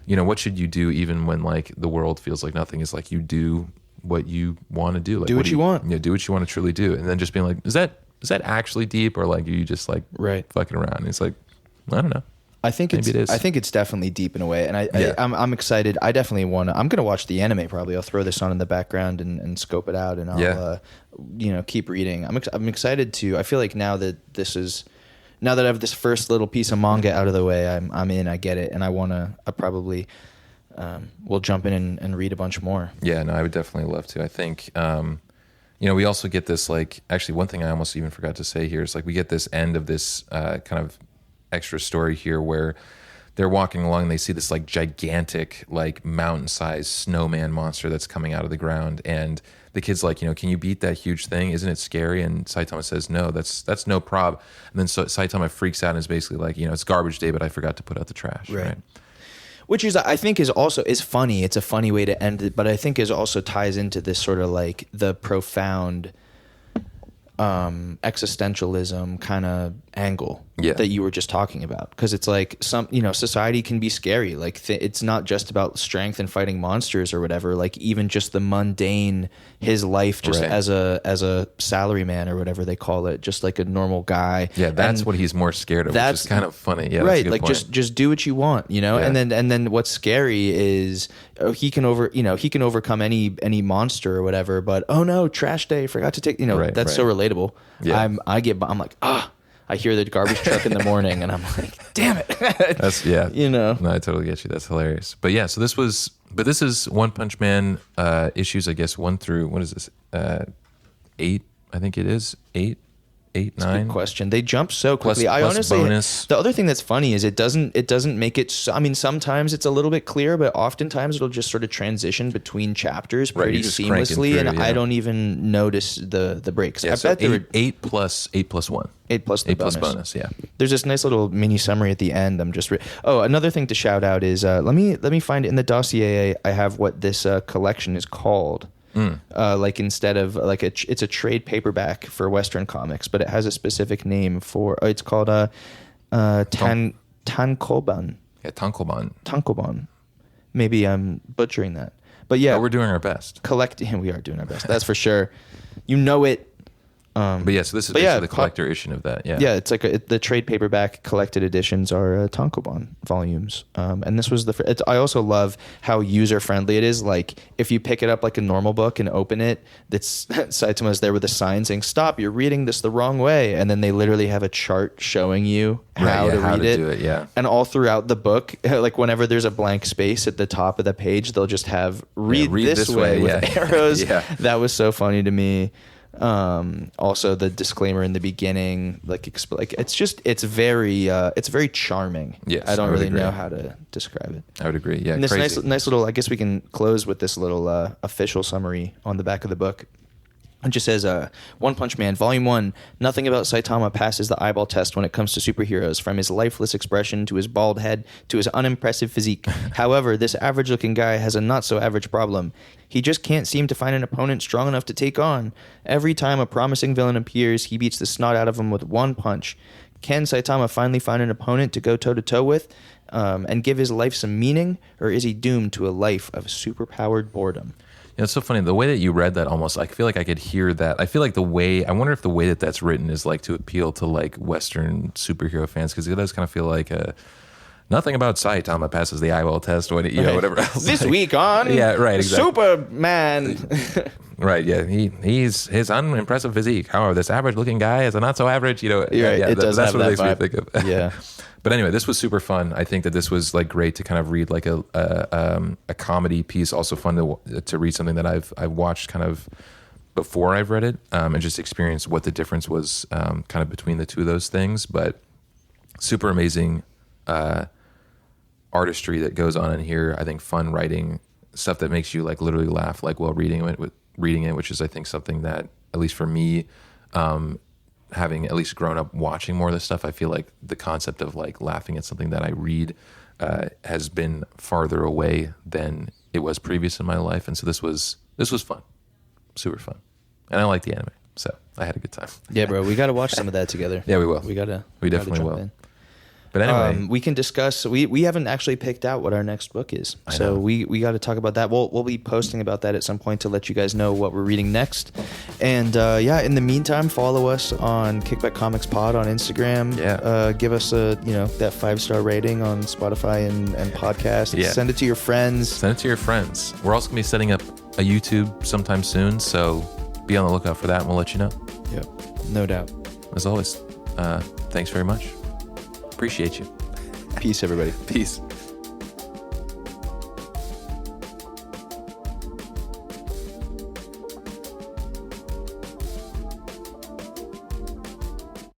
you know, what should you do even when like the world feels like nothing? Is like you do what you want to do. Like, do what you want. Yeah, do what you want to truly do. And then just being like, is that actually deep or like are you just like fucking around? And he's like, I don't know. I think it is. I think it's definitely deep in a way, and I'm excited. I definitely want to. I'm gonna watch the anime probably. I'll throw this on in the background and scope it out, and I'll keep reading. I'm excited to. I feel like now that I have this first little piece of manga out of the way, I'm in. I get it, and I probably will jump in and read a bunch more. Yeah, no, I would definitely love to. I think. We also get this like actually one thing I almost even forgot to say here is like we get this end of this kind of extra story here where they're walking along and they see this like gigantic like mountain-sized snowman monster that's coming out of the ground, and the kid's like, can you beat that huge thing? Isn't it scary? And Saitama says, no, that's no prob. And then Saitama freaks out and is basically like, it's garbage day, but I forgot to put out the trash. Right. Which is, I think, is funny. It's a funny way to end it, but I think is also ties into this sort of like the profound existentialism kind of angle that you were just talking about, because it's like society can be scary, like it's not just about strength and fighting monsters or whatever, like even just the mundane, his life just as a salaryman or whatever they call it, just like a normal guy, that's what he's more scared of, which is kind of funny. Right, like point. just do what you want, and then what's scary is he can overcome any monster or whatever, but oh no, trash day, forgot to take that's so relatable. I'm like I hear the garbage truck in the morning and I'm like, damn it. That's no, I totally get you. That's hilarious. But yeah, so this is One Punch Man issues, I guess 1 through, what is this? 8, I think it is. 8, 9. Good question. They jump so quickly. Plus honestly, bonus. The other thing that's funny is it doesn't make it. I mean, sometimes it's a little bit clear, but oftentimes it'll just sort of transition between chapters pretty seamlessly, and I don't even notice the breaks. Yeah, I bet there were 8 plus 1. 8 plus the 8 bonus. Plus bonus. Yeah. There's this nice little mini summary at the end. I'm just. Another thing to shout out is let me find it in the dossier. I have what this collection is called. Like instead of like it's a trade paperback for Western comics, but it has a specific name for. It's called Tankoban. Yeah, Tankoban. Maybe I'm butchering that, but yeah, we're doing our best. We are doing our best. That's for sure. It. But yeah, so this is basically the collector edition of that. Yeah, it's like the trade paperback collected editions are Tankobon volumes, and this was I also love how user friendly it is. Like if you pick it up like a normal book and open it, Saitama's there with a sign saying "Stop! You're reading this the wrong way," and then they literally have a chart showing you how to read it. Do it. Yeah, and all throughout the book, like whenever there's a blank space at the top of the page, they'll just have read this way with arrows. That was so funny to me. Also the disclaimer in the beginning, it's very charming. Yes, I don't really know how to describe it. I would agree. Yeah, and this nice little. I guess we can close with this little official summary on the back of the book. It just says, One Punch Man, Volume 1, nothing about Saitama passes the eyeball test when it comes to superheroes, from his lifeless expression to his bald head to his unimpressive physique. However, this average-looking guy has a not-so-average problem. He just can't seem to find an opponent strong enough to take on. Every time a promising villain appears, he beats the snot out of him with one punch. Can Saitama finally find an opponent to go toe-to-toe with and give his life some meaning, or is he doomed to a life of superpowered boredom? It's so funny. The way that you read that, almost, I feel like I could hear that. I feel like I wonder if the way that that's written is like to appeal to like Western superhero fans, because it does kind of feel like nothing about Saitama passes the eyeball test when whatever else. This week on exactly. Superman. Right, yeah. He's his unimpressive physique. However, this average looking guy is a not so average, Right, it does that's have what that makes me think of. Yeah. But anyway, this was super fun. I think that this was like great to kind of read like a comedy piece. Also fun to read something that I've watched kind of before I've read it, and just experience what the difference was kind of between the two of those things. But super amazing artistry that goes on in here. I think fun writing, stuff that makes you like literally laugh like while reading it, which is I think something that, at least for me, having at least grown up watching more of this stuff, I feel like the concept of like laughing at something that I read has been farther away than it was previous in my life. And so this was fun, super fun. And I like the anime, so I had a good time. Yeah, bro, we got to watch some of that together. Yeah, we will. We definitely will. But anyway, we can discuss. We haven't actually picked out what our next book is, so we got to talk about that. We'll be posting about that at some point to let you guys know what we're reading next. And in the meantime, follow us on Kickback Comics Pod on Instagram. Yeah. Give us that 5-star rating on Spotify and podcast. Yeah. Send it to your friends. We're also gonna be setting up a YouTube sometime soon, so be on the lookout for that, and we'll let you know. Yep, no doubt. As always, thanks very much. Appreciate you. Peace, everybody. Peace.